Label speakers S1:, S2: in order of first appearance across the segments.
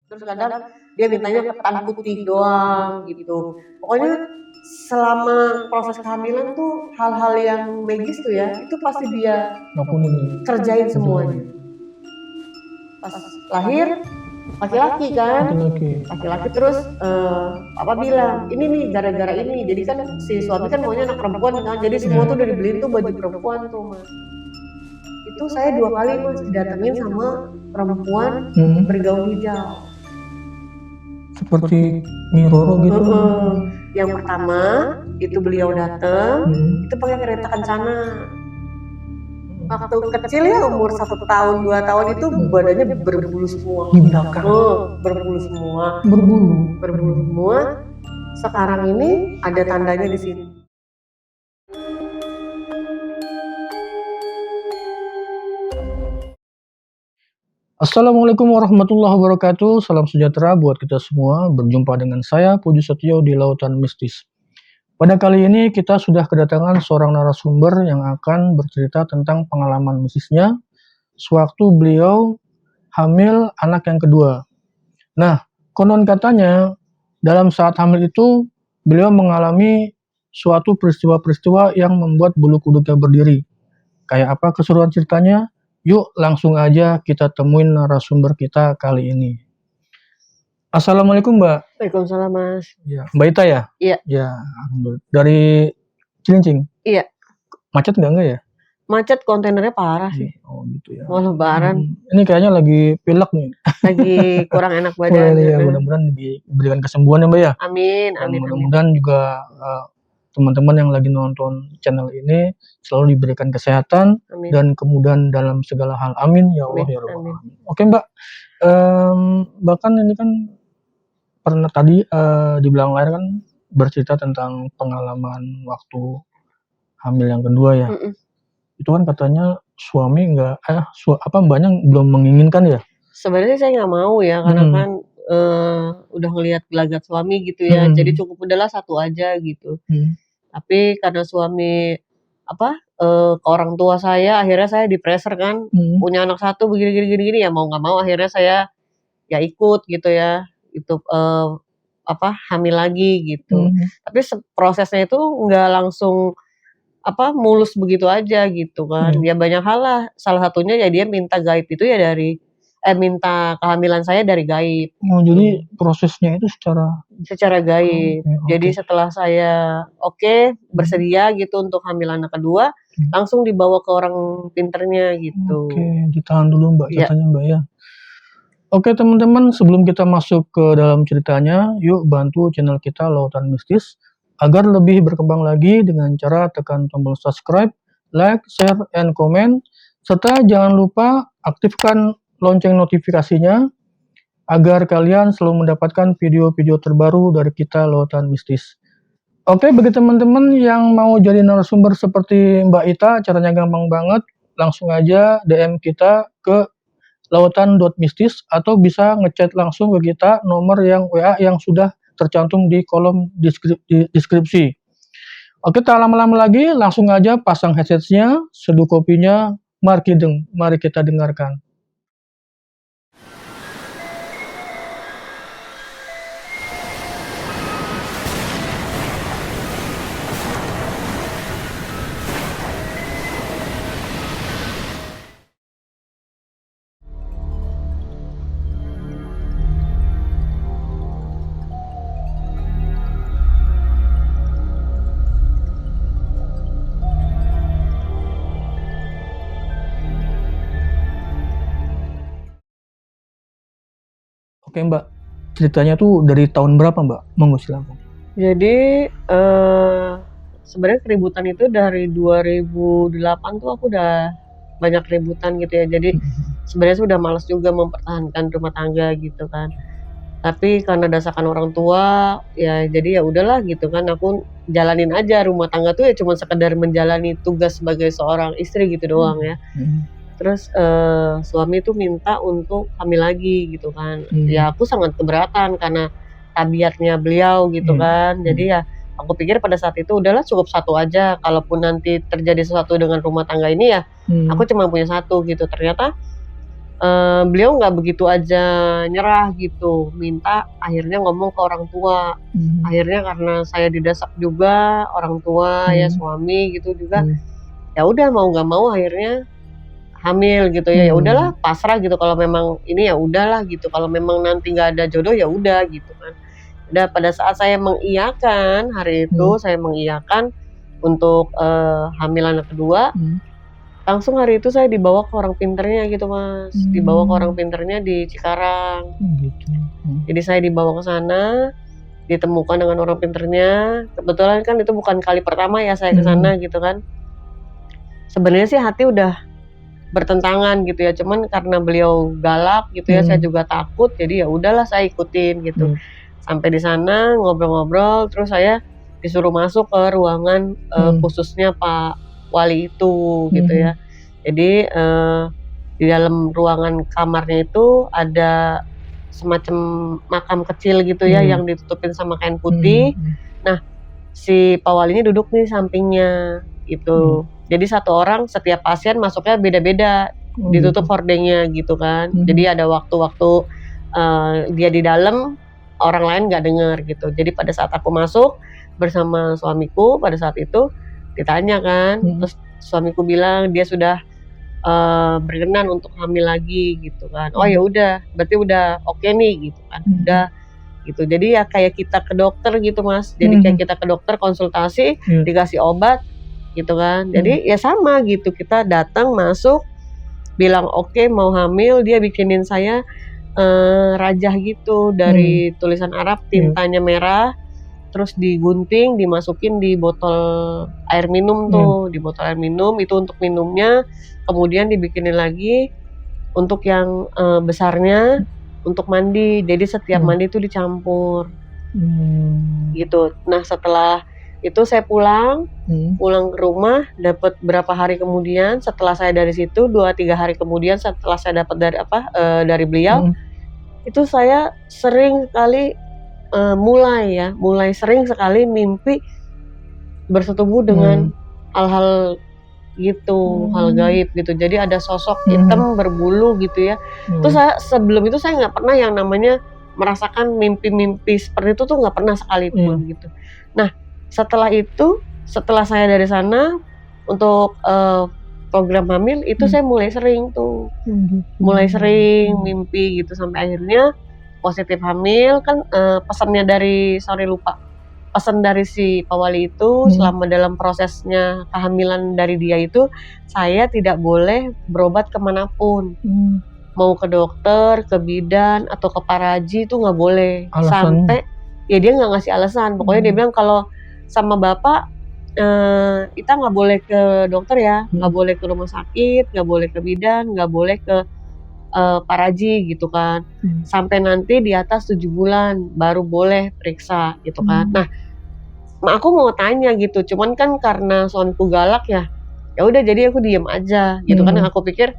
S1: Terus kadang dia mintanya ketan putih doang gitu. Pokoknya selama proses kehamilan tuh hal-hal yang magis tuh ya, itu pasti dia kerjain semuanya. Pas lahir laki-laki kan, laki-laki terus apa bilang ini nih gara-gara ini. Jadi kan si suami kan maunya anak perempuan kan, jadi semua tuh udah dibeliin tuh baju perempuan tuh mas. Itu saya 2 kali mas didatengin sama perempuan bergaun hijau.
S2: Seperti Nyiroro gitu.
S1: Yang pertama itu beliau datang, itu pakai kereta kencana. Waktu kecil ya umur 1 tahun 2 tahun itu badannya berbulu semua.
S2: Di belakang.
S1: Berbulu semua.
S2: Berbulu
S1: Semua. Sekarang ini ada tandanya di sini.
S2: Assalamualaikum warahmatullahi wabarakatuh. Salam sejahtera buat kita semua. Berjumpa dengan saya Puji Setio di Lautan Mistis. Pada kali ini kita sudah kedatangan seorang narasumber yang akan bercerita tentang pengalaman mistisnya sewaktu beliau hamil anak yang kedua. Nah, konon katanya dalam saat hamil itu beliau mengalami suatu peristiwa-peristiwa yang membuat bulu kuduknya berdiri. Kayak apa keseruan ceritanya? Yuk langsung aja kita temuin narasumber kita kali ini. Assalamualaikum Mbak.
S1: Waalaikumsalam mas.
S2: Ya, Mbak Ita ya?
S1: Iya.
S2: Ya, dari Cilincing?
S1: Iya.
S2: Macet enggak ya?
S1: Macet, kontainernya parah sih.
S2: Oh gitu ya.
S1: Mau lebaran.
S2: Ini kayaknya lagi pilek nih.
S1: Lagi kurang enak badan.
S2: Ya, mudah-mudahan diberikan kesembuhan ya Mbak ya.
S1: Amin.
S2: Mudah-mudahan juga teman-teman yang lagi nonton channel ini selalu diberikan kesehatan dan kemudahan dalam segala hal. Amin ya Allah ya Rabbal alamin. Oke Mbak, bahkan ini kan pernah tadi di belakang layar kan bercerita tentang pengalaman waktu hamil yang kedua ya. Itu kan katanya suami mbaknya belum menginginkan ya?
S1: Sebenarnya saya nggak mau ya karena kan udah ngelihat gelagat suami gitu ya, jadi cukup udahlah 1 aja gitu. Tapi karena suami ke orang tua saya, akhirnya saya di-pressure kan, punya anak 1 begini ya mau nggak mau akhirnya saya ya ikut gitu ya, itu hamil lagi gitu. Tapi prosesnya itu nggak langsung mulus begitu aja gitu kan. Ya banyak hal lah, salah satunya ya dia minta gaib itu ya minta kehamilan saya dari gaib.
S2: Oh, jadi prosesnya itu
S1: secara gaib. Jadi setelah saya bersedia gitu untuk hamil anak kedua, langsung dibawa ke orang pinternya gitu.
S2: Ditahan dulu Mbak ceritanya Mbak ya. Oke teman-teman, sebelum kita masuk ke dalam ceritanya, yuk bantu channel kita Lautan Mistis agar lebih berkembang lagi dengan cara tekan tombol subscribe, like, share, and comment, serta jangan lupa aktifkan lonceng notifikasinya agar kalian selalu mendapatkan video-video terbaru dari kita Lautan Mistis. Oke, bagi teman-teman yang mau jadi narasumber seperti Mbak Ita, caranya gampang banget. Langsung aja DM kita ke lautan.mistis atau bisa ngechat langsung ke kita nomor yang WA yang sudah tercantum di kolom deskripsi. Oke, tak lama-lama lagi, langsung aja pasang headsetnya, seduh kopinya, mari kita dengarkan. Oke Mbak, ceritanya tuh dari tahun berapa Mbak? Monggo silakan.
S1: Jadi sebenarnya keributan itu dari 2008 tuh aku udah banyak keributan gitu ya. Jadi sebenarnya sudah malas juga mempertahankan rumah tangga gitu kan. Tapi karena desakan orang tua ya jadi ya udahlah gitu kan, aku jalanin aja rumah tangga tuh ya cuma sekedar menjalani tugas sebagai seorang istri gitu doang ya. Terus suami tuh minta untuk hamil lagi gitu kan. Ya aku sangat keberatan karena tabiatnya beliau gitu kan. Jadi ya aku pikir pada saat itu udahlah cukup 1 aja. Kalaupun nanti terjadi sesuatu dengan rumah tangga ini ya aku cuma punya 1 gitu. Ternyata beliau nggak begitu aja nyerah gitu, minta akhirnya ngomong ke orang tua. Akhirnya karena saya didesak juga orang tua ya suami gitu juga, ya udah mau nggak mau akhirnya hamil gitu ya. Ya udahlah pasrah gitu, kalau memang ini ya udahlah gitu, kalau memang nanti nggak ada jodoh ya udah gitu kan. Udah pada saat saya mengiyakan hari itu, saya mengiyakan untuk hamil anak kedua. Langsung hari itu saya dibawa ke orang pinternya gitu Mas, dibawa ke orang pinternya di Cikarang.
S2: Gitu.
S1: Jadi saya dibawa ke sana, ditemukan dengan orang pinternya. Kebetulan kan itu bukan kali pertama ya saya ke sana gitu kan. Sebenarnya sih hati udah bertentangan gitu ya, cuman karena beliau galak gitu ya, saya juga takut, jadi ya udahlah saya ikutin gitu. Sampai di sana ngobrol-ngobrol, terus saya disuruh masuk ke ruangan khususnya Pak Wali itu gitu ya. Jadi di dalam ruangan kamarnya itu ada semacam makam kecil gitu ya, yang ditutupin sama kain putih. Nah, si Pak Walinya duduk nih sampingnya gitu. Jadi satu orang setiap pasien masuknya beda-beda, ditutup hordengnya gitu kan. Jadi ada waktu-waktu dia di dalam, orang lain nggak dengar gitu. Jadi pada saat aku masuk bersama suamiku pada saat itu ditanya kan, terus suamiku bilang dia sudah berkenan untuk hamil lagi gitu kan. Oh ya udah, berarti udah oke nih gitu kan. Udah gitu. Jadi ya kayak kita ke dokter gitu Mas. Jadi kayak kita ke dokter konsultasi, dikasih obat gitu kan. Jadi ya sama gitu, kita datang masuk bilang oke mau hamil, dia bikinin saya rajah gitu dari tulisan Arab, tintanya merah, terus digunting, dimasukin di botol air minum tuh, di botol air minum itu untuk minumnya, kemudian dibikinin lagi untuk yang besarnya untuk mandi. Jadi setiap mandi itu dicampur gitu. Nah setelah itu saya pulang ke rumah, dapat berapa hari kemudian setelah saya dari situ, 2-3 hari kemudian setelah saya dapat dari beliau, itu saya sering sekali mulai sering sekali mimpi bersetubuh dengan hal-hal gitu, hal gaib gitu. Jadi ada sosok hitam berbulu gitu ya. Terus saya sebelum itu saya nggak pernah yang namanya merasakan mimpi-mimpi seperti itu tuh, nggak pernah sekalipun gitu. Nah setelah itu, setelah saya dari sana untuk program hamil itu saya mulai sering tuh, mulai sering mimpi gitu sampai akhirnya positif hamil kan. Pesannya dari pesan dari si Pak Wali itu selama dalam prosesnya kehamilan dari dia itu, saya tidak boleh berobat kemanapun, mau ke dokter, ke bidan atau ke paraji itu nggak boleh. Sampai ya dia nggak ngasih alasan, pokoknya dia bilang kalau sama bapak kita nggak boleh ke dokter ya, nggak boleh ke rumah sakit, nggak boleh ke bidan, nggak boleh ke paraji gitu kan, sampai nanti di atas 7 bulan baru boleh periksa gitu kan. Nah aku mau tanya gitu, cuman kan karena suamiku galak ya udah jadi aku diem aja gitu kan. Aku pikir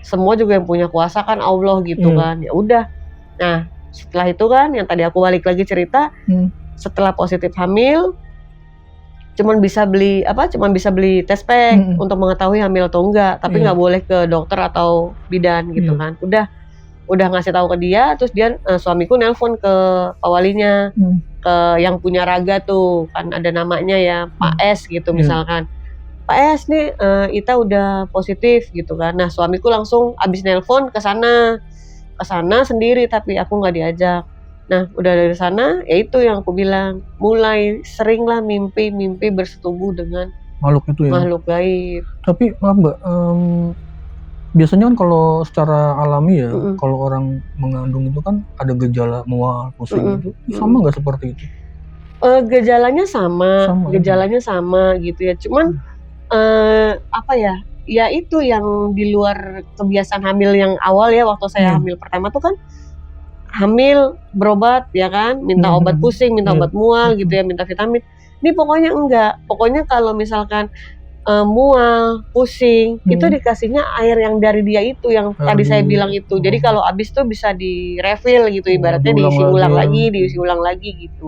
S1: semua juga yang punya kuasa kan Allah gitu kan, ya udah. Nah setelah itu kan yang tadi aku balik lagi cerita, setelah positif hamil cuman bisa beli test pack untuk mengetahui hamil atau enggak, tapi nggak boleh ke dokter atau bidan gitu kan. Udah ngasih tahu ke dia, terus dia suamiku nelpon ke Pak Walinya, ke yang punya raga tuh kan ada namanya ya, Pak S gitu misalkan. Pak S nih Ita udah positif gitu kan. Nah suamiku langsung abis nelpon ke sana sendiri, tapi aku nggak diajak. Nah udah dari sana ya itu yang aku bilang, mulai seringlah mimpi bersetubuh dengan
S2: makhluk itu ya,
S1: makhluk gaib.
S2: Tapi maaf Mbak, biasanya kan kalau secara alami ya, kalau orang mengandung itu kan ada gejala mual, pusing gitu, sama nggak seperti itu?
S1: Gejalanya sama gitu ya, cuman ya itu yang di luar kebiasaan hamil yang awal ya. Waktu saya hamil pertama tuh kan hamil berobat ya kan, minta obat pusing, minta obat mual gitu ya, minta vitamin. Ini pokoknya enggak, pokoknya kalau misalkan mual, pusing, itu dikasihnya air yang dari dia itu, yang tadi saya bilang itu. Jadi kalau habis tuh bisa di refill gitu, ibaratnya diisi ulang lagi gitu.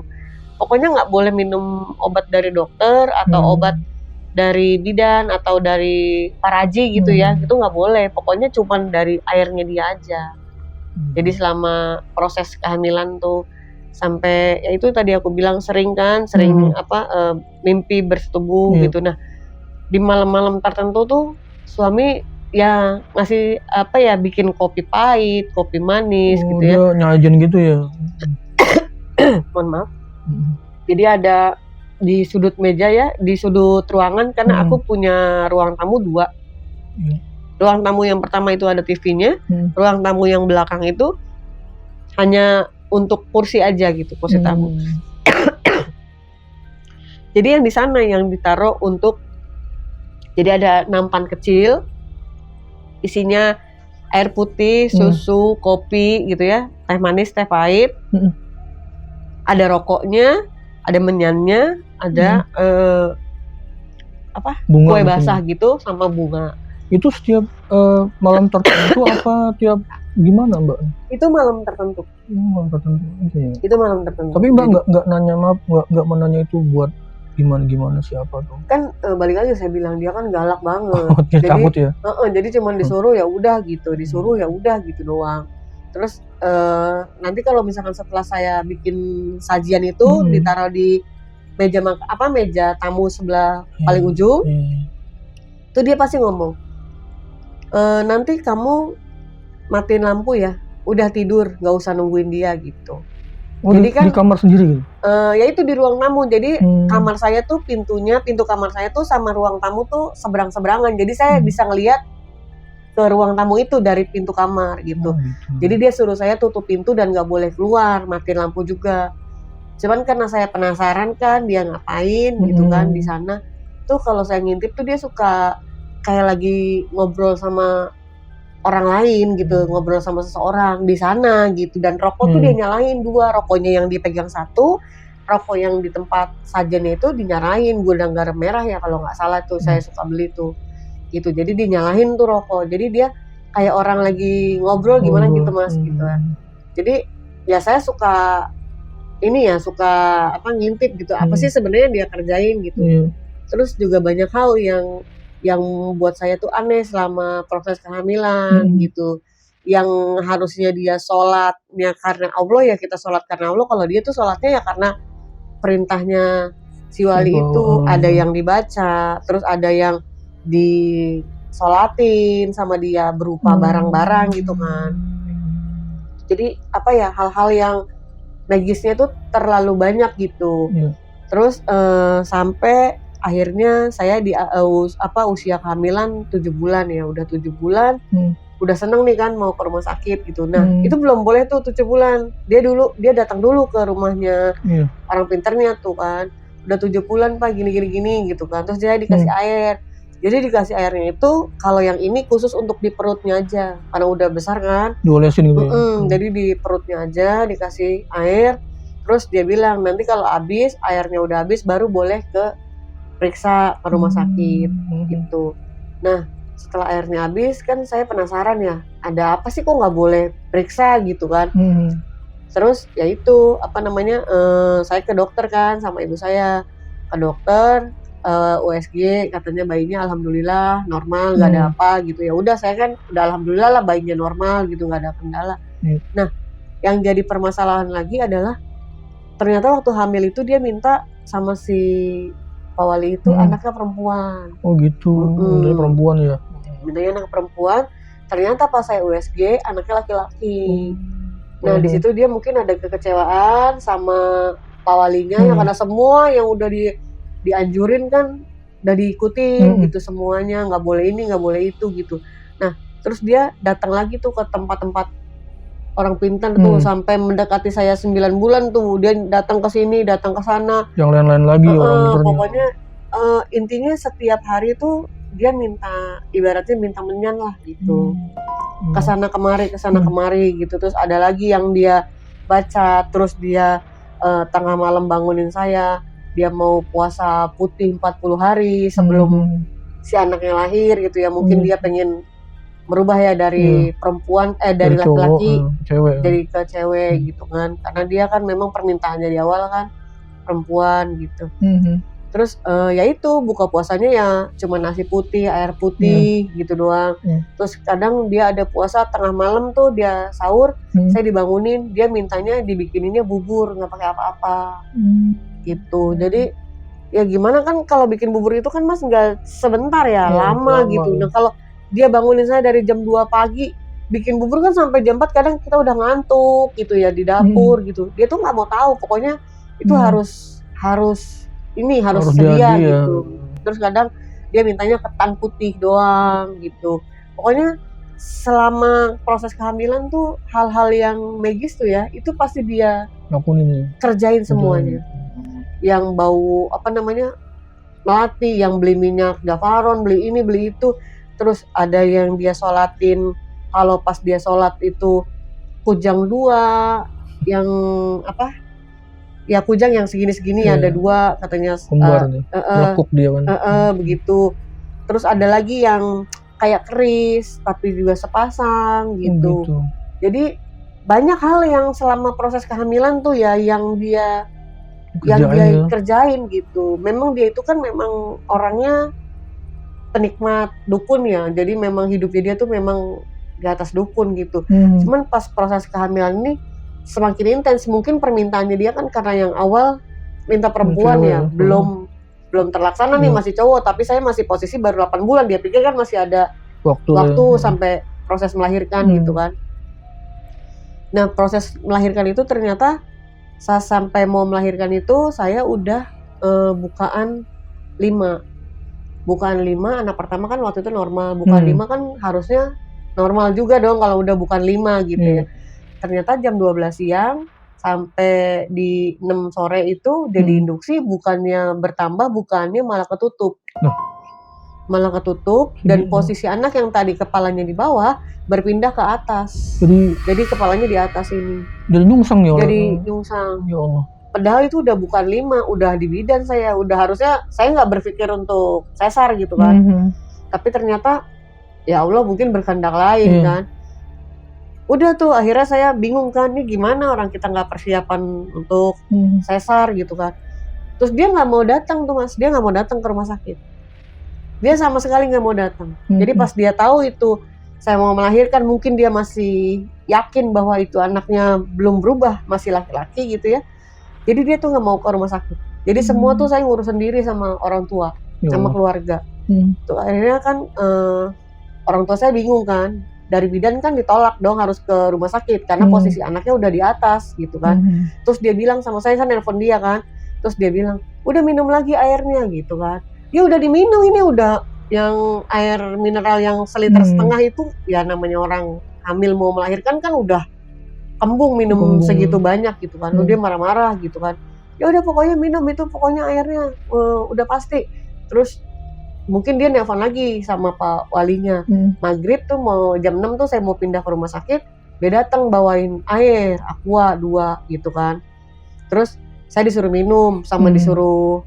S1: Pokoknya nggak boleh minum obat dari dokter atau obat dari bidan atau dari paraji gitu ya, itu nggak boleh. Pokoknya cuman dari airnya dia aja. Jadi selama proses kehamilan tuh sampai ya itu tadi aku bilang sering mimpi bersetubuh gitu. Nah, di malam-malam tertentu tuh suami ya ngasih bikin kopi pahit, kopi manis gitu ya.
S2: Dia nyajin gitu ya.
S1: Mohon maaf. Jadi ada di sudut meja ya, di sudut ruangan karena aku punya ruang tamu 2. Ruang tamu yang pertama itu ada TV-nya, ruang tamu yang belakang itu hanya untuk kursi aja gitu, kursi tamu. Jadi yang di sana yang ditaruh untuk, jadi ada nampan kecil, isinya air putih, susu, kopi gitu ya, teh manis, teh pahit, ada rokoknya, ada menyannya, ada
S2: bunga
S1: kue basah gitu sama bunga.
S2: Itu setiap malam tertentu apa tiap gimana Mbak?
S1: Itu malam tertentu.
S2: Malam tertentu aja ya?
S1: Itu malam tertentu.
S2: Tapi Mbak nggak nanya, maaf, nggak menanya itu buat gimana siapa tuh?
S1: Kan balik lagi saya bilang dia kan galak banget.
S2: Jadi takut ya?
S1: Jadi cuma disuruh ya udah gitu, disuruh ya udah gitu doang. Terus nanti kalau misalkan setelah saya bikin sajian itu ditaruh di meja tamu sebelah paling ujung, itu dia pasti ngomong, nanti kamu matiin lampu ya, udah tidur, nggak usah nungguin dia gitu.
S2: Jadi kan di kamar sendiri gitu?
S1: Ya itu di ruang tamu. Jadi kamar saya tuh pintu kamar saya tuh sama ruang tamu tuh seberang-seberangan. Jadi saya bisa ngelihat ke ruang tamu itu dari pintu kamar gitu. Jadi dia suruh saya tutup pintu dan nggak boleh keluar, matiin lampu juga. Cuman karena saya penasaran kan dia ngapain gitu kan di sana. Tuh kalau saya ngintip tuh dia suka kayak lagi ngobrol sama orang lain gitu, ngobrol sama seseorang di sana gitu. Dan rokok tuh dia nyalain 2, rokoknya yang dipegang 1, rokok yang di tempat sajennya itu dinyalain, gudang garam merah ya kalau nggak salah tuh, saya suka beli tuh gitu. Jadi dinyalain tuh rokok, jadi dia kayak orang lagi ngobrol gimana gitu Mas gitu kan. Jadi ya saya suka ngintip gitu, apa sih sebenarnya dia kerjain gitu. Terus juga banyak hal yang buat saya tuh aneh selama proses kehamilan gitu. Yang harusnya dia sholatnya karena Allah ya kita sholat karena Allah, kalau dia tuh sholatnya ya karena perintahnya si wali itu. Ada yang dibaca, terus ada yang disolatin sama dia berupa barang-barang gitu kan. Jadi hal-hal yang najisnya tuh terlalu banyak gitu. Terus sampai akhirnya saya di usia kehamilan 7 bulan ya, udah 7 bulan, udah seneng nih kan mau ke rumah sakit gitu. Nah itu belum boleh tuh 7 bulan, dia datang dulu ke rumahnya orang pinternya tuh kan, udah 7 bulan Pak gini gitu kan. Terus dia dikasih air, jadi dikasih airnya itu kalau yang ini khusus untuk di perutnya aja, karena udah besar kan,
S2: diolesin gitu ya?
S1: Jadi di perutnya aja dikasih air. Terus dia bilang nanti kalau airnya udah habis baru boleh ke periksa ke rumah sakit gitu. Nah setelah airnya habis kan saya penasaran ya, ada apa sih kok nggak boleh periksa gitu kan. Terus ya itu saya ke dokter kan sama ibu saya, ke dokter USG, katanya bayinya alhamdulillah normal, nggak ada apa gitu. Ya udah saya kan udah alhamdulillah lah bayinya normal gitu, nggak ada kendala. Nah yang jadi permasalahan lagi adalah ternyata waktu hamil itu dia minta sama si Pak Wali itu anaknya perempuan.
S2: Oh gitu, dari perempuan ya?
S1: Mintanya anak perempuan, ternyata pas saya USG anaknya laki-laki. Nah di situ dia mungkin ada kekecewaan sama Pak Walinya yang karena semua yang udah dianjurin kan udah diikutin gitu semuanya, nggak boleh ini nggak boleh itu gitu. Nah terus dia datang lagi tuh ke tempat-tempat orang pintar tuh sampai mendekati saya 9 bulan tuh, dia datang ke sini, datang ke sana.
S2: Yang lain-lain lagi orang pintarnya.
S1: Pokoknya intinya setiap hari tuh dia ibaratnya minta menyan lah gitu. Kesana kemari gitu. Terus ada lagi yang dia baca, terus dia tengah malam bangunin saya, dia mau puasa putih 40 hari sebelum si anaknya lahir gitu ya. Mungkin dia pengen merubah ya dari perempuan dari laki-laki jadi ke cewek gitu kan, karena dia kan memang permintaannya di awal kan perempuan gitu. Terus ya itu buka puasanya ya cuma nasi putih, air putih gitu doang. Terus kadang dia ada puasa tengah malam tuh dia sahur, saya dibangunin, dia mintanya dibikininnya bubur, nggak pakai apa-apa. Gitu. Jadi ya gimana kan kalau bikin bubur itu kan Mas nggak sebentar ya, lama gitu. Nah kalau dia bangunin saya dari jam 2 pagi, bikin bubur kan sampai jam 4 kadang kita udah ngantuk gitu ya di dapur gitu. Dia tuh nggak mau tahu, pokoknya itu harus sedia gitu. Terus kadang dia mintanya ketan putih doang gitu. Pokoknya selama proses kehamilan tuh hal-hal yang magis tuh ya, itu pasti dia kerjain semuanya. Yang bau melati, yang beli minyak Javaron, beli ini beli itu. Terus ada yang dia sholatin, kalau pas dia sholat itu kujang 2, yang ya kujang yang segini-segini ada 2 katanya,
S2: lekuk dia kan.
S1: Begitu. Terus ada lagi yang kayak keris tapi juga sepasang gitu. Jadi banyak hal yang selama proses kehamilan tuh ya yang dia kerjain gitu. Memang dia itu kan memang orangnya penikmat dukun ya. Jadi memang hidupnya dia tuh memang di atas dukun gitu. Cuman pas proses kehamilan ini semakin intens. Mungkin permintaannya dia kan karena yang awal minta perempuan ya, belum terlaksana nih, masih cowok, tapi saya masih posisi baru 8 bulan. Dia pikir kan masih ada waktu sampai proses melahirkan gitu kan. Nah, proses melahirkan itu ternyata sampai mau melahirkan itu saya udah bukaan 5. Bukaan 5, anak pertama kan waktu itu normal. Bukaan 5 kan harusnya normal juga dong kalau udah bukaan 5 gitu ya. Ternyata jam 12 siang sampai di 6 sore itu udah diinduksi, bukannya bertambah, bukannya malah ketutup. Malah ketutup dan posisi anak yang tadi kepalanya di bawah berpindah ke atas. Jadi kepalanya di atas ini.
S2: Jadi nyungsang ya Allah.
S1: Jadi nyungsang.
S2: Ya Allah.
S1: Padahal itu udah bukan 5, udah di bidan saya. Udah harusnya saya nggak berpikir untuk sesar gitu kan. Tapi ternyata ya Allah mungkin berkehendak lain kan. Udah tuh akhirnya saya bingung kan, nih gimana orang kita nggak persiapan untuk sesar gitu kan. Terus dia nggak mau datang tuh Mas, dia nggak mau datang ke rumah sakit. Dia sama sekali nggak mau datang. Jadi pas dia tahu itu saya mau melahirkan, mungkin dia masih yakin bahwa itu anaknya belum berubah, masih laki-laki gitu ya. Jadi dia tuh nggak mau ke rumah sakit. Jadi semua tuh saya ngurus sendiri sama orang tua, sama keluarga. Tuh akhirnya kan orang tua saya bingung kan. Dari bidan kan ditolak dong harus ke rumah sakit karena posisi anaknya udah di atas gitu kan. Terus dia bilang sama saya nelpon dia kan. Terus dia bilang, "Udah minum lagi airnya" gitu kan. Ya udah diminum, ini udah yang air mineral yang seliter setengah itu ya namanya orang hamil mau melahirkan kan udah kembung minum segitu banyak gitu kan. Dia marah-marah gitu kan. Ya udah pokoknya minum itu, pokoknya airnya udah pasti. Terus mungkin dia nelpon lagi sama Pak Walinya. Maghrib tuh mau jam 6 tuh saya mau pindah ke rumah sakit, dia datang bawain air aqua 2 gitu kan. Terus saya disuruh minum sama disuruh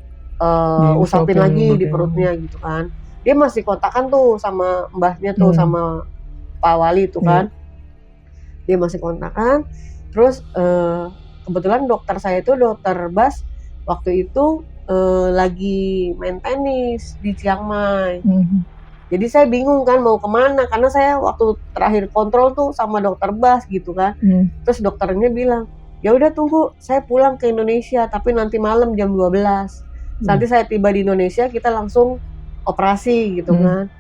S1: usapin lagi di perutnya gitu kan. Dia masih kontakan tuh sama mbahnya tuh sama Pak Wali tuh kan. Dia masih kontakan. Terus kebetulan dokter saya itu dokter Bas waktu itu lagi main tenis di Chiang Mai. Jadi saya bingung kan mau kemana, karena saya waktu terakhir kontrol tuh sama dokter Bas gitu kan. Terus dokternya bilang, ya udah tunggu, saya pulang ke Indonesia tapi nanti malam jam 12. Nanti saya tiba di Indonesia kita langsung operasi gitu kan.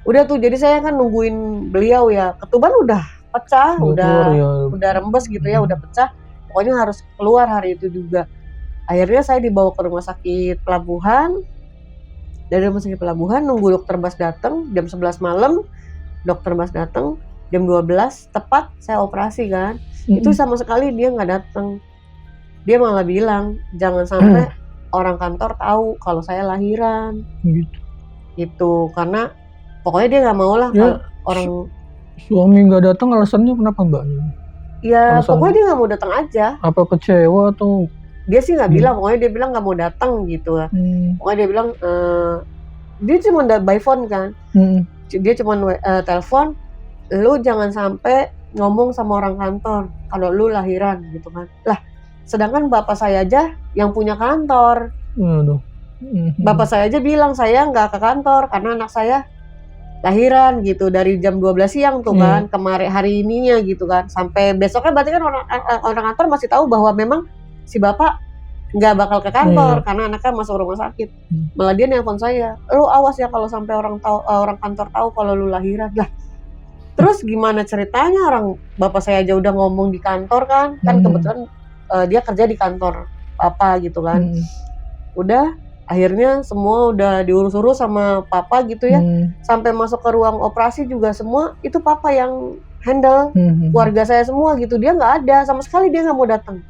S1: Udah tuh, jadi saya kan nungguin beliau ya, ketuban udah pecah, udah rembes gitu ya, udah pecah. Pokoknya harus keluar hari itu juga. Akhirnya saya dibawa ke rumah sakit pelabuhan. Dari rumah sakit pelabuhan nunggu dokter Bas datang jam 11 malam. Dokter Bas datang jam 12 tepat saya operasi kan. Itu sama sekali dia nggak datang. Dia malah bilang jangan sampai orang kantor tahu kalau saya lahiran. Gitu. Karena pokoknya dia nggak mau lah kalau orang
S2: suami nggak datang, alasannya kenapa Mbak?
S1: Ya pokoknya dia nggak mau datang aja.
S2: Apa kecewa atau?
S1: Dia sih nggak bilang, pokoknya dia bilang nggak mau datang gitu lah. Pokoknya dia bilang dia cuma by phone kan. Dia cuma telepon, lu jangan sampai ngomong sama orang kantor kalau lu lahiran gitu kan. Lah sedangkan bapak saya aja yang punya kantor. Bapak saya aja bilang saya nggak ke kantor karena anak saya lahiran gitu dari jam 12 siang tuh kan, kemarin hari ininya gitu kan, sampai besoknya berarti kan orang kantor masih tahu bahwa memang si bapak nggak bakal ke kantor karena anaknya masuk rumah sakit. Malah dia nelpon saya, lu awas ya kalau sampai orang kantor tahu kalau lu lahiran. Lah terus gimana ceritanya, orang bapak saya aja udah ngomong di kantor kan kebetulan dia kerja di kantor papa gitu kan. Udah akhirnya semua udah diurus-urus sama papa gitu ya, sampai masuk ke ruang operasi juga semua itu papa yang handle, keluarga saya semua gitu. Dia nggak ada sama sekali, dia nggak mau datang.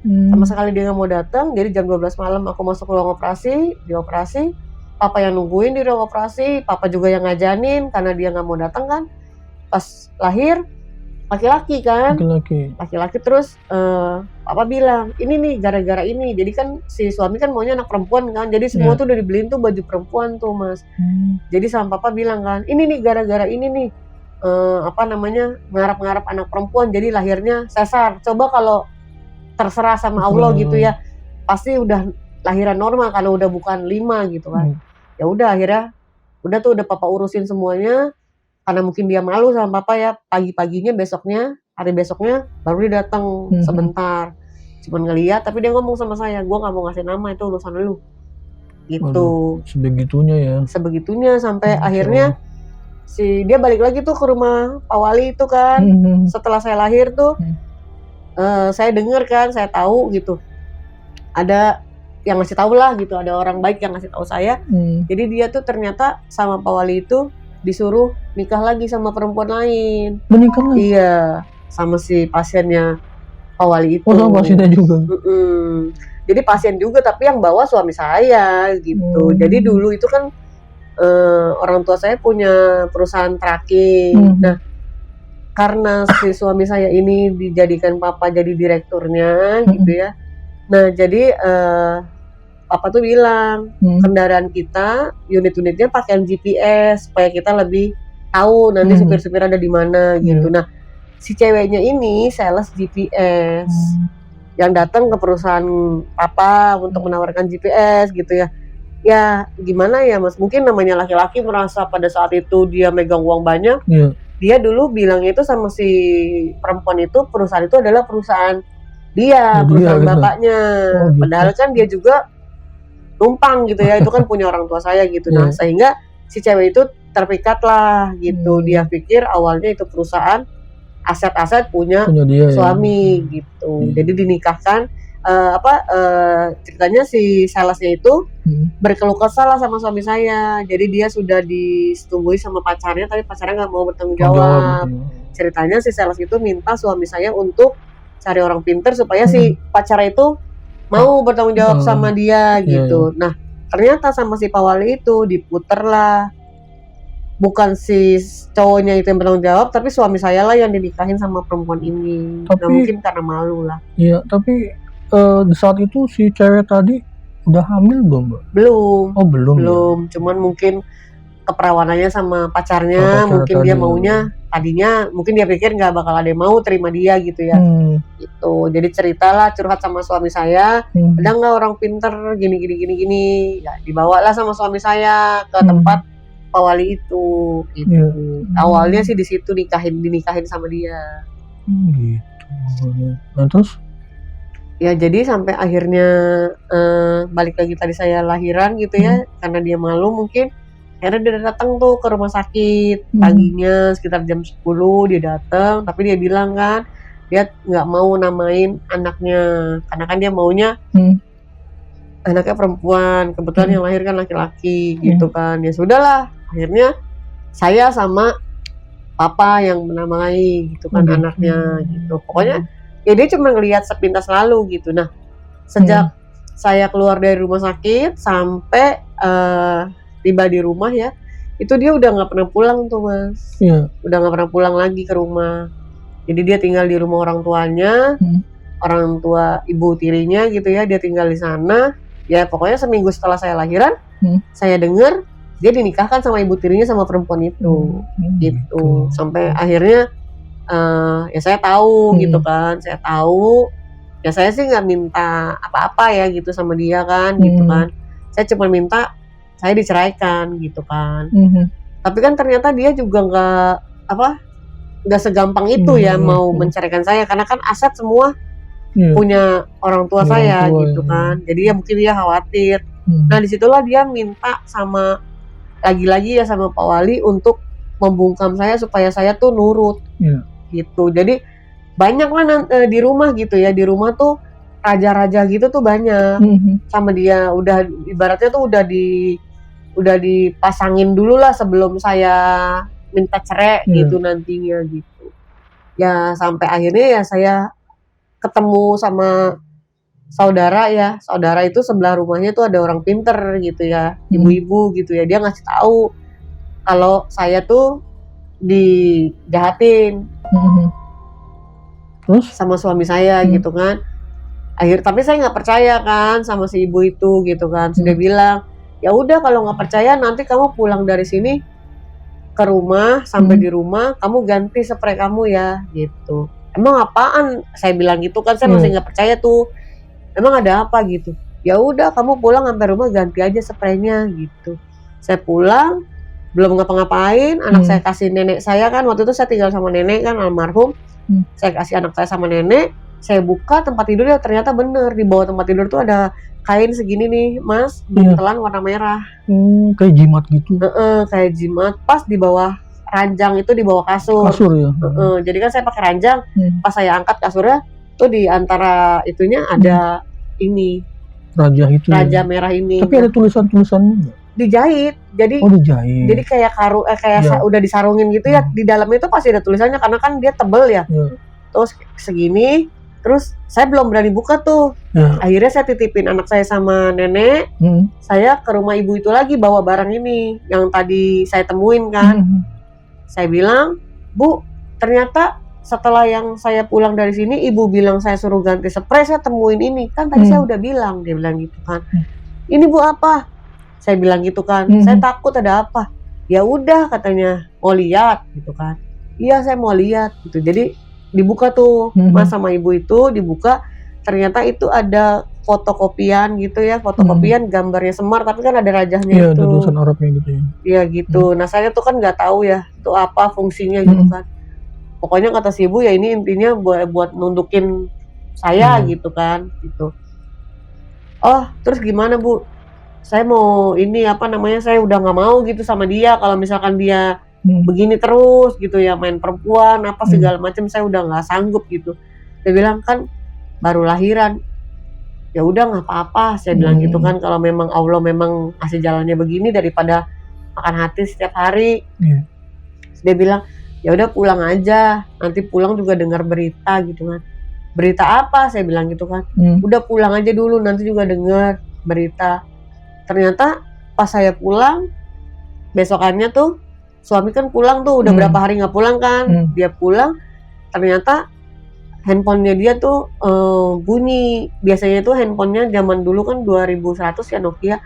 S1: Sama sekali dia nggak mau datang. Jadi jam 12 malam aku masuk ke ruang operasi, dioperasi, papa yang nungguin di ruang operasi, papa juga yang ngajanin karena dia nggak mau datang kan. Pas lahir laki-laki kan, laki-laki terus papa bilang ini nih gara-gara ini. Jadi kan si suami kan maunya anak perempuan kan, jadi semua tuh udah dibeliin tuh baju perempuan tuh mas. Jadi sama papa bilang kan ini nih gara-gara ini nih ngarap-ngarap anak perempuan jadi lahirnya sesar. Coba kalau terserah sama Allah gitu ya, pasti udah lahiran normal karena udah bukan 5 gitu kan. Ya udah akhirnya udah papa urusin semuanya. Karena mungkin dia malu sama papa ya, pagi-paginya hari besoknya baru dia datang sebentar, cuman ngeliat, tapi dia ngomong sama saya, gue nggak mau ngasih nama, itu urusan lu gitu.
S2: Waduh,
S1: sebegitunya sampai akhirnya dia balik lagi tuh ke rumah Pak Wali itu kan. Setelah saya lahir tuh saya dengar kan, saya tahu gitu ada yang ngasih tahu lah gitu, ada orang baik yang ngasih tahu saya. Jadi dia tuh ternyata sama Pak Wali itu disuruh nikah lagi sama perempuan lain.
S2: Menikah lagi?
S1: Iya, sama si pasiennya Pak Wali itu.
S2: Oh, sama pasiennya juga?
S1: Jadi pasien juga tapi yang bawa suami saya gitu. Jadi dulu itu kan orang tua saya punya perusahaan tracking. Nah, karena si suami saya ini dijadikan papa jadi direkturnya gitu ya. Nah, jadi papa tuh bilang kendaraan kita unit-unitnya pakai GPS supaya kita lebih tahu nanti supir-supir ada di mana gitu. Nah si ceweknya ini sales GPS yang datang ke perusahaan papa untuk menawarkan GPS gitu ya. Ya gimana ya mas, mungkin namanya laki-laki merasa pada saat itu dia megang uang banyak. Dia dulu bilangnya itu sama si perempuan itu perusahaan itu adalah perusahaan dia, perusahaan bapaknya. Padahal kan dia juga numpang gitu ya, itu kan punya orang tua saya gitu. Nah sehingga si cewek itu terpikat lah gitu. Dia pikir awalnya itu perusahaan aset-aset punya dia, suami gitu. Jadi dinikahkan. Ceritanya si salesnya itu berkeluh kesah lah sama suami saya. Jadi dia sudah disetujui sama pacarnya, tapi pacarnya nggak mau bertanggung jawab. Ceritanya si sales itu minta suami saya untuk cari orang pinter supaya si pacarnya itu mau bertanggung jawab sama dia gitu. Nah ternyata sama si Pak Wali itu diputer lah, bukan si cowoknya itu yang bertanggung jawab, tapi suami saya lah yang dinikahin sama perempuan ini. Nah mungkin karena malu lah.
S2: Iya, tapi di saat itu si cewek tadi udah hamil belum mbak?
S1: Belum.
S2: Oh belum.
S1: Cuman mungkin keperawanannya sama pacarnya mungkin dia maunya tadinya, mungkin dia pikir nggak bakal ada yang mau terima dia gitu ya. Gitu. Jadi ceritalah, curhat sama suami saya, ada nggak orang pinter gini. Ya dibawalah sama suami saya ke tempat Pak Wali itu. Gitu. Awalnya sih di situ dinikahin sama dia.
S2: Gitu. Nah terus?
S1: Ya jadi sampai akhirnya balik lagi tadi saya lahiran gitu ya, karena dia malu mungkin. Akhirnya dia datang tuh ke rumah sakit paginya sekitar jam 10 dia datang, tapi dia bilang kan dia nggak mau namain anaknya karena kan dia maunya anaknya perempuan, kebetulan yang lahir kan laki-laki gitu kan. Ya sudahlah, akhirnya saya sama papa yang menamai gitu kan anaknya gitu. Pokoknya ya dia cuma ngelihat sepintas lalu gitu. Nah sejak saya keluar dari rumah sakit sampai tiba di rumah ya, itu dia udah nggak pernah pulang tuh mas. Udah nggak pernah pulang lagi ke rumah. Jadi dia tinggal di rumah orang tuanya, orang tua ibu tirinya gitu ya, dia tinggal di sana. Ya pokoknya seminggu setelah saya lahiran, saya dengar dia dinikahkan sama ibu tirinya sama perempuan itu, gitu. Sampai akhirnya ya saya tahu gitu kan, saya tahu. Ya saya sih nggak minta apa-apa ya gitu sama dia kan, gitu kan. saya cuma minta saya diceraikan gitu kan.
S2: Mhm.
S1: Tapi kan ternyata dia juga nggak segampang itu ya mau menceraikan saya, karena kan aset semua punya orang tua saya gitu kan. Jadi ya mungkin dia khawatir. Nah disitulah dia minta sama lagi-lagi ya sama Pak Wali untuk membungkam saya supaya saya tuh nurut gitu. Jadi banyak lah di rumah gitu ya, di rumah tuh raja-raja gitu tuh banyak sama dia, udah ibaratnya tuh udah dipasangin dulu lah sebelum saya minta cerai gitu nantinya gitu. Ya sampai akhirnya ya saya ketemu sama saudara ya, saudara itu sebelah rumahnya tuh ada orang pinter gitu ya, ibu-ibu gitu ya, dia ngasih tahu kalau saya tuh dijahatin
S2: terus
S1: sama suami saya gitu kan. Tapi saya nggak percaya kan sama si ibu itu gitu kan. Sudah bilang, ya udah kalau nggak percaya nanti kamu pulang dari sini ke rumah, sampai di rumah kamu ganti spray kamu ya gitu. Emang apaan? Saya bilang gitu kan, saya masih nggak percaya tuh. Emang ada apa gitu? Ya udah kamu pulang sampai rumah ganti aja spraynya gitu. Saya pulang belum ngapa-ngapain, anak saya kasih nenek saya kan, waktu itu saya tinggal sama nenek kan almarhum. Saya kasih anak saya sama nenek, saya buka tempat tidurnya, ternyata bener di bawah tempat tidur tuh ada kain segini nih mas, buntelan warna merah.
S2: Kayak jimat gitu.
S1: Kayak jimat, pas di bawah ranjang itu, di bawah kasur ya. Jadi kan saya pakai ranjang, pas saya angkat kasurnya tuh di antara itunya ada ini
S2: raja itu,
S1: raja merah ini.
S2: Tapi ada tulisan-tulisannya
S1: dijahit, jadi
S2: dijahit.
S1: Jadi kayak udah disarungin gitu ya. Di dalamnya itu pasti ada tulisannya karena kan dia tebel ya. Terus segini, terus saya belum berani buka tuh. Akhirnya saya titipin anak saya sama nenek. Saya ke rumah ibu itu lagi bawa barang ini yang tadi saya temuin kan. Saya bilang, Bu, ternyata setelah yang saya pulang dari sini, ibu bilang saya suruh ganti spray, saya temuin ini. Kan tadi saya udah bilang, dia bilang gitu kan. Ini Bu apa? Saya bilang gitu kan. Saya takut ada apa. Ya udah katanya, mau lihat gitu kan. Iya saya mau lihat gitu. Jadi dibuka tuh mas sama ibu itu, dibuka. Ternyata itu ada fotokopian gitu ya, fotokopian gambarnya Semar, tapi kan ada rajahnya itu. Iya,
S2: ada tulisan Arabnya gitu ya.
S1: Iya gitu. Nah saya tuh kan nggak tahu ya, itu apa fungsinya gitu kan. Pokoknya kata si ibu ya ini intinya buat nundukin saya gitu kan, gitu. Oh terus gimana Bu? Saya mau saya udah nggak mau gitu sama dia, kalau misalkan dia begini terus gitu ya, main perempuan apa segala macam, saya udah nggak sanggup gitu. Dia bilang kan baru lahiran, ya udah nggak apa-apa, saya bilang gitu kan, kalau memang Allah memang kasih jalannya begini daripada makan hati setiap hari. Dia bilang ya udah pulang aja, nanti pulang juga dengar berita gitu kan. Berita apa? Saya bilang gitu kan. Udah pulang aja dulu, nanti juga dengar berita. Ternyata pas saya pulang, besokannya tuh suami kan pulang tuh, udah berapa hari nggak pulang kan. Dia pulang, ternyata handphonenya dia tuh bunyi. Biasanya tuh handphonenya zaman dulu kan 2100 ya Nokia.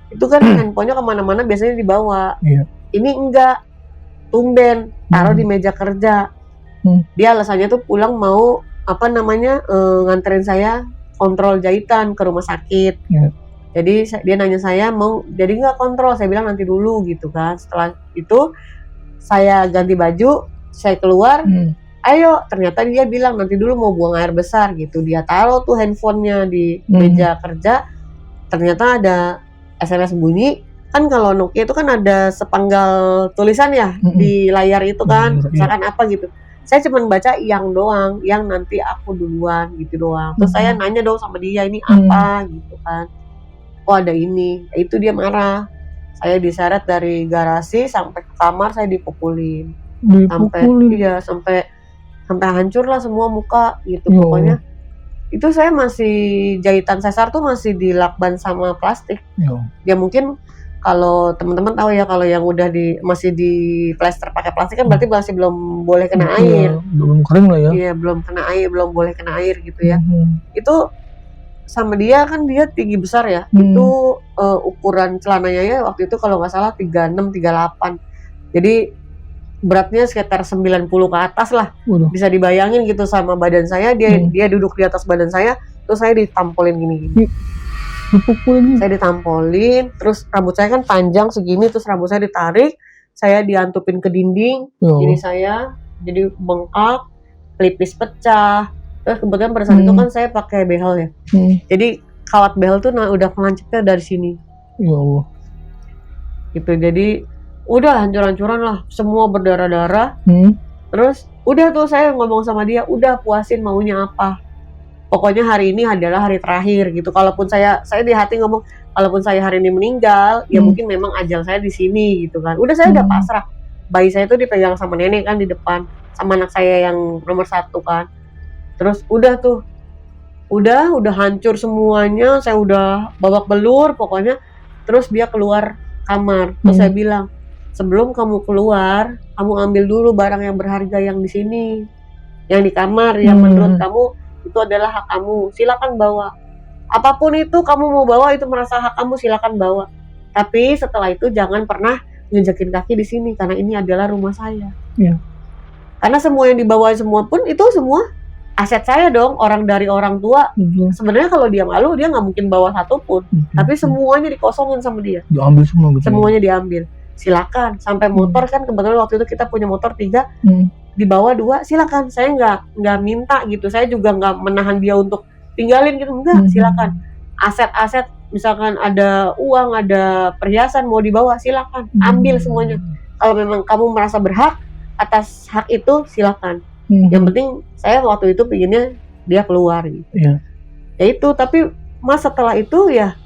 S1: Itu kan handphonenya kemana-mana biasanya dibawa. Ini enggak, tumben taruh di meja kerja. Dia alasannya tuh pulang mau nganterin saya kontrol jahitan ke rumah sakit. Jadi dia nanya saya mau jadi nggak kontrol, saya bilang nanti dulu gitu kan. Setelah itu saya ganti baju, saya keluar, ayo, ternyata dia bilang nanti dulu mau buang air besar gitu. Dia taruh tuh handphonenya di meja kerja, ternyata ada SMS bunyi. Kan kalau Nokia itu kan ada sepenggal tulisan ya di layar itu kan, misalkan apa gitu. Saya cuma baca yang doang, yang nanti aku duluan gitu doang. Terus saya nanya dong sama dia, ini apa gitu kan. Oh ada ini, itu dia marah. Saya diseret dari garasi sampai ke kamar, saya dipukulin. Sampai hancur lah semua muka gitu. Pokoknya itu saya masih jahitan sesar tuh masih dilakban sama plastik. Ya mungkin kalau teman-teman tahu ya, kalau yang udah masih di plester pakai plastik kan berarti masih belum boleh kena air.
S2: Belum kering lah ya.
S1: Iya, belum kena air, belum boleh kena air gitu ya. Itu sama dia kan dia tinggi besar ya. Itu ukuran celananya ya waktu itu kalau nggak salah 36 38. Jadi beratnya sekitar 90 ke atas lah. Bisa dibayangin gitu sama badan saya, dia duduk di atas badan saya, terus saya ditampolin gini-gini.
S2: Dipukulin.
S1: Saya ditampolin, terus rambut saya kan panjang segini, terus rambut saya ditarik, saya diantupin ke dinding,
S2: Ya
S1: jadi
S2: Allah.
S1: saya jadi bengkak, pelipis pecah. Terus kebetulan pada saat itu kan saya pakai behel ya, jadi kawat behel tuh udah kelancipnya dari sini.
S2: Ya Allah.
S1: Gitu, jadi udah hancur-hancuran lah, semua berdarah-darah. Terus udah tuh saya ngomong sama dia, udah puasin maunya apa. Pokoknya hari ini adalah hari terakhir gitu. Kalaupun saya di hati ngomong, kalaupun saya hari ini meninggal, ya mungkin memang ajal saya di sini gitu kan. Udah saya udah pasrah. Bayi saya tuh dipegang sama nenek kan di depan, sama anak saya yang nomor 1 kan. Terus udah tuh, udah hancur semuanya, saya udah babak belur pokoknya. Terus dia keluar kamar, terus saya bilang, sebelum kamu keluar, kamu ambil dulu barang yang berharga yang di sini, yang di kamar, yang menurut kamu itu adalah hak kamu, silakan bawa. Apapun itu kamu mau bawa, itu merasa hak kamu, silakan bawa. Tapi setelah itu jangan pernah nginjekin kaki di sini, karena ini adalah rumah saya.
S2: Iya.
S1: Karena semua yang dibawa semua pun itu semua aset saya dong, orang dari orang tua. Sebenarnya kalau dia malu, dia nggak mungkin bawa satu pun. Tapi semuanya dikosongin sama dia.
S2: Diambil semua gitu.
S1: Semuanya diambil. Silakan. Sampai motor kan, kebetulan waktu itu kita punya motor 3, dibawa 2, silakan. Saya nggak minta gitu. Saya juga nggak menahan dia untuk tinggalin gitu, enggak. Silakan. Aset-aset, misalkan ada uang, ada perhiasan mau dibawa, silakan. Ambil semuanya. Kalau memang kamu merasa berhak atas hak itu, silakan. Yang penting saya waktu itu pinginnya dia keluar gitu. Ya itu, tapi mas setelah itu ya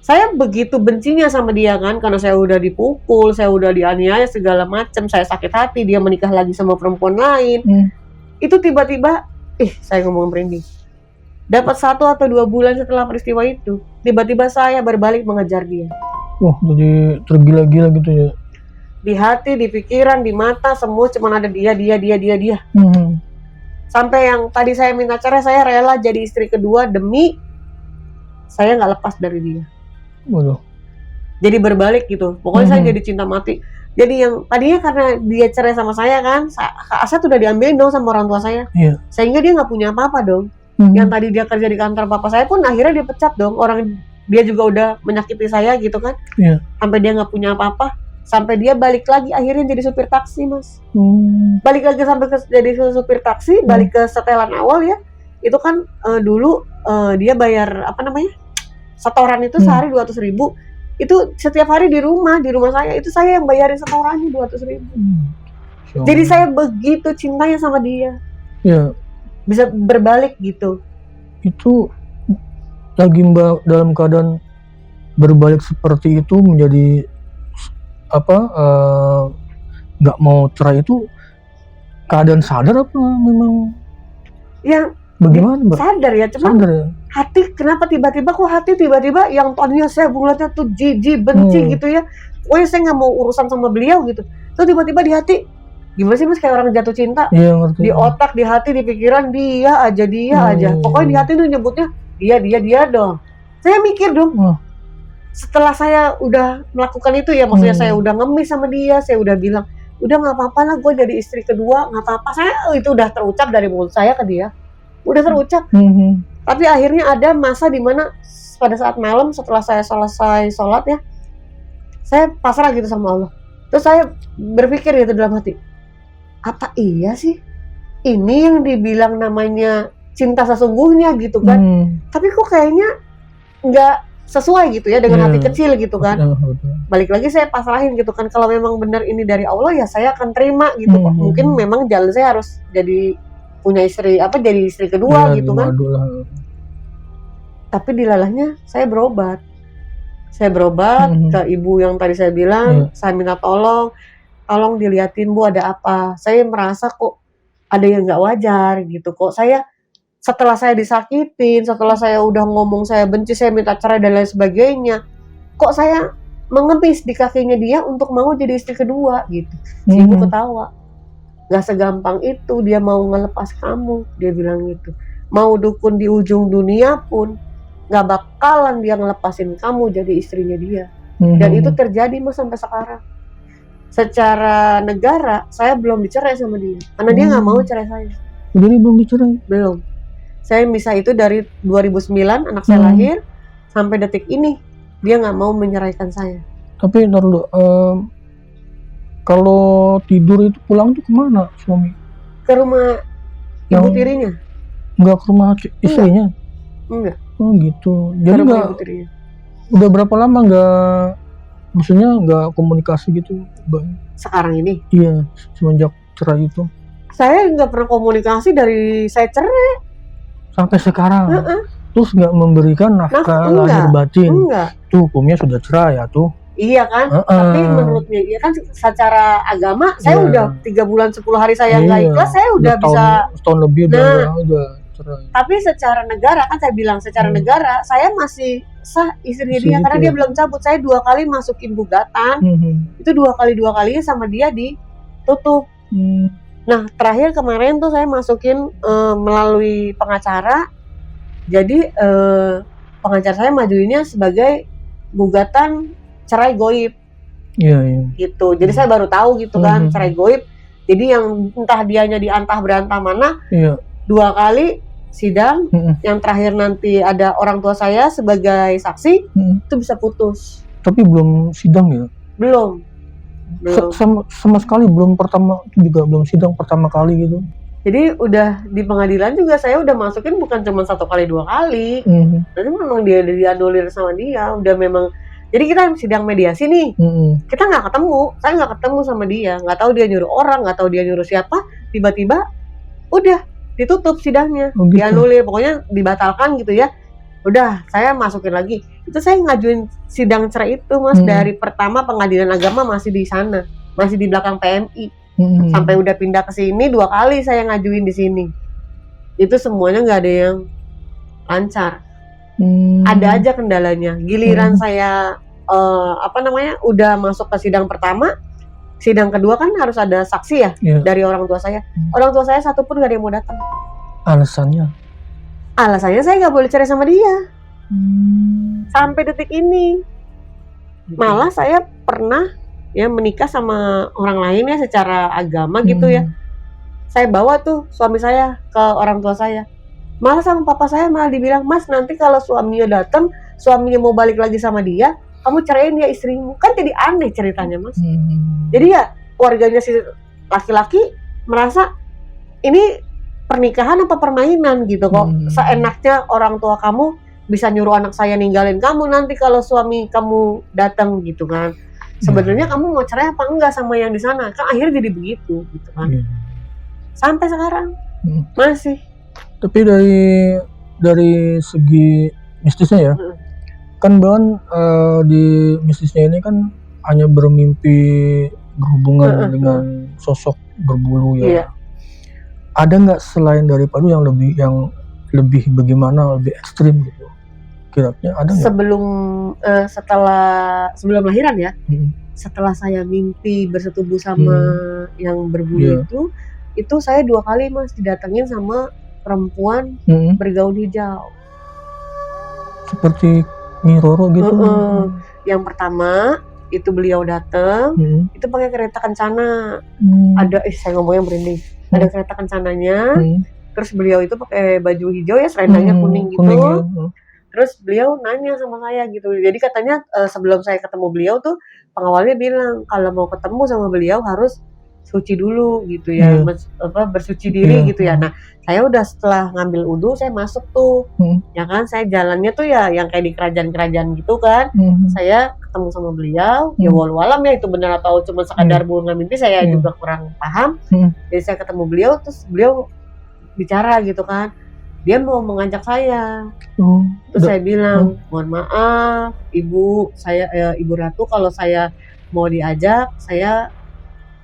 S1: saya begitu bencinya sama dia kan, karena saya udah dipukul, saya udah dianiaya segala macam, saya sakit hati, dia menikah lagi sama perempuan lain. Itu tiba-tiba, saya ngomong merinding. Dapat 1 atau 2 bulan setelah peristiwa itu, tiba-tiba saya berbalik mengejar dia.
S2: Wah, jadi tergila-gila gitu ya.
S1: Di hati, di pikiran, di mata, semua cuma ada dia. Sampai yang tadi saya minta cerai, saya rela jadi istri kedua demi saya nggak lepas dari dia.
S2: Waduh.
S1: Jadi berbalik gitu. Pokoknya saya jadi cinta mati. Jadi yang tadinya karena dia cerai sama saya kan, aset udah diambilin dong sama orang tua saya. Sehingga dia nggak punya apa-apa dong. Yang tadi dia kerja di kantor papa saya pun akhirnya dia pecat dong. Orang dia juga udah menyakiti saya gitu kan. Sampai dia nggak punya apa-apa. Sampai dia balik lagi akhirnya jadi supir taksi, mas. Balik lagi sampai jadi supir taksi, balik ke setelan awal ya. Itu kan dulu dia bayar apa namanya, setoran itu sehari 200.000. Itu setiap hari di rumah saya itu saya yang bayarin setorannya 200.000. Jadi saya begitu cintanya sama dia. Ya. Bisa berbalik gitu.
S2: Itu lagi Mbak dalam keadaan berbalik seperti itu menjadi nggak mau cerai itu keadaan sadar apa memang?
S1: Ya
S2: bagaimana Mbak?
S1: Sadar ya, cuman sadar ya? Hati kenapa tiba-tiba yang tadinya saya bulatnya tuh jijik, benci gitu ya. Pokoknya saya nggak mau urusan sama beliau gitu. Terus tiba-tiba di hati, gimana sih mas, kayak orang jatuh cinta. Di otak, di hati, di pikiran dia aja. Pokoknya di hati tuh nyebutnya dia dong. Saya mikir dong. Setelah saya udah melakukan itu ya, maksudnya saya udah ngemis sama dia, saya udah bilang, udah nggak apa-apa lah, gue jadi istri kedua, nggak apa-apa. Saya itu udah terucap dari mulut saya ke dia, udah terucap. Tapi akhirnya ada masa dimana pada saat malam setelah saya selesai sholat ya, saya pasrah gitu sama Allah. Terus saya berpikir gitu dalam hati, apa iya sih ini yang dibilang namanya cinta sesungguhnya gitu kan? Tapi kok kayaknya nggak sesuai gitu ya dengan hati kecil gitu kan. Balik lagi saya pasrahin gitu kan, kalau memang benar ini dari Allah ya saya akan terima gitu. Mungkin memang jalan saya harus jadi punya istri jadi istri kedua gitu kan. Tapi dilalahnya saya berobat ke ibu yang tadi saya bilang. Saya minta tolong diliatin Bu, ada apa. Saya merasa kok ada yang nggak wajar gitu. Kok saya setelah saya disakitin, setelah saya udah ngomong saya benci, saya minta cerai dan lain sebagainya, kok saya mengemis di kakinya dia untuk mau jadi istri kedua gitu. Si ibu ketawa, gak segampang itu dia mau ngelepas kamu, dia bilang gitu. Mau dukun di ujung dunia pun gak bakalan dia ngelepasin kamu jadi istrinya dia. Dan itu terjadi mas sampai sekarang. Secara negara saya belum dicerai sama dia, karena dia gak mau cerai saya.
S2: Jadi belum dicerai?
S1: Belum. Saya misah itu dari 2009 anak saya lahir sampai detik ini dia nggak mau menyeraikan saya.
S2: Tapi ntar dulu, kalau tidur itu pulang tuh kemana suami?
S1: Ke rumah ibu tirinya?
S2: Nggak ke rumah istrinya?
S1: Enggak.
S2: Oh gitu.
S1: Ke
S2: Jadi
S1: rumah
S2: nggak,
S1: ibu tirinya.
S2: udah berapa lama nggak, maksudnya nggak komunikasi gitu, Mbak?
S1: Sekarang ini?
S2: Iya, semenjak cerai itu.
S1: Saya nggak pernah komunikasi dari saya cerai.
S2: Sampai sekarang? Terus nggak memberikan nafkah lahir batin?
S1: Enggak.
S2: Tuh hukumnya sudah cerai ya tuh.
S1: Iya kan, tapi menurutnya dia kan secara agama saya udah 3 bulan 10 hari saya nggak ikhlas, saya udah bisa
S2: setahun lebih udah cerai.
S1: Tapi secara negara kan saya bilang secara negara saya masih sah istrinya dia karena dia belum cabut. Saya 2 kali masukin gugatan, itu 2 kalinya sama dia ditutup. Nah terakhir kemarin tuh saya masukin melalui pengacara. Jadi pengacara saya majuinnya sebagai gugatan cerai goib.
S2: Iya.
S1: Gitu. Jadi saya baru tahu gitu kan cerai goib. Jadi yang entah dianya diantah berantah mana. 2 kali sidang, yang terakhir nanti ada orang tua saya sebagai saksi, itu bisa putus.
S2: Tapi belum sidang ya?
S1: Belum.
S2: Sama sekali belum, pertama juga belum sidang pertama kali gitu.
S1: Jadi udah di pengadilan juga saya udah masukin bukan cuma 1 kali 2 kali. Jadi memang dia dianulir sama dia, udah memang. Jadi kita sidang mediasi nih, kita nggak ketemu, saya nggak ketemu sama dia, nggak tahu dia nyuruh orang, nggak tahu dia nyuruh siapa, tiba-tiba udah ditutup sidangnya, dianulir, pokoknya dibatalkan gitu ya. Udah, saya masukin lagi. Itu saya ngajuin sidang cerai itu Mas, dari pertama pengadilan agama masih di sana, masih di belakang PMI. Sampai udah pindah ke sini 2 kali saya ngajuin di sini. Itu semuanya nggak ada yang lancar. Ada aja kendalanya. Giliran saya udah masuk ke sidang pertama, sidang kedua kan harus ada saksi ya dari orang tua saya. Orang tua saya satupun gak ada yang mau datang.
S2: Alasannya
S1: saya nggak boleh cerai sama dia. Sampai detik ini. Malah saya pernah ya menikah sama orang lain ya secara agama gitu ya. Saya bawa tuh suami saya ke orang tua saya. Malah sama papa saya malah dibilang, Mas nanti kalau suaminya datang, suaminya mau balik lagi sama dia, kamu ceraiin ya istrimu. Kan jadi aneh ceritanya Mas. Jadi ya keluarganya si laki-laki merasa ini pernikahan apa permainan gitu kok. Seenaknya orang tua kamu bisa nyuruh anak saya ninggalin kamu nanti kalau suami kamu datang gitu kan. Sebenarnya kamu mau cerai apa enggak sama yang di sana? Kan akhirnya jadi begitu gitu kan. Sampai sekarang masih.
S2: Tapi dari segi mistisnya ya, kan Bawan di mistisnya ini kan hanya bermimpi berhubungan dengan sosok berbulu ya. Ada nggak selain daripada yang lebih bagaimana, lebih ekstrim gitu? Kira-kira ada nggak? Sebelum
S1: lahiran ya, setelah saya mimpi bersetubuh sama yang berbulu itu saya 2 kali Mas didatengin sama perempuan bergaun hijau.
S2: Seperti Nyi Roro gitu.
S1: Yang pertama itu beliau datang, itu pakai kereta kencana. Ada saya ngomongnya merinding. Ada kereta kencananya. Terus beliau itu pakai baju hijau ya, selendangnya kuning gitu. Terus beliau nanya sama saya gitu. Jadi katanya sebelum saya ketemu beliau tuh pengawalnya bilang kalau mau ketemu sama beliau harus suci dulu gitu ya, bersuci diri gitu ya. Nah, saya udah setelah ngambil wudu saya masuk tuh, ya kan, saya jalannya tuh ya yang kayak di kerajaan-kerajaan gitu kan. Saya ketemu sama beliau, ya walau alam ya itu benar atau cuma sekadar bunga mimpi saya juga kurang paham. Jadi saya ketemu beliau, terus beliau bicara gitu kan, dia mau mengajak saya. Terus saya bilang, mohon maaf ibu, ibu Ratu kalau saya mau diajak, saya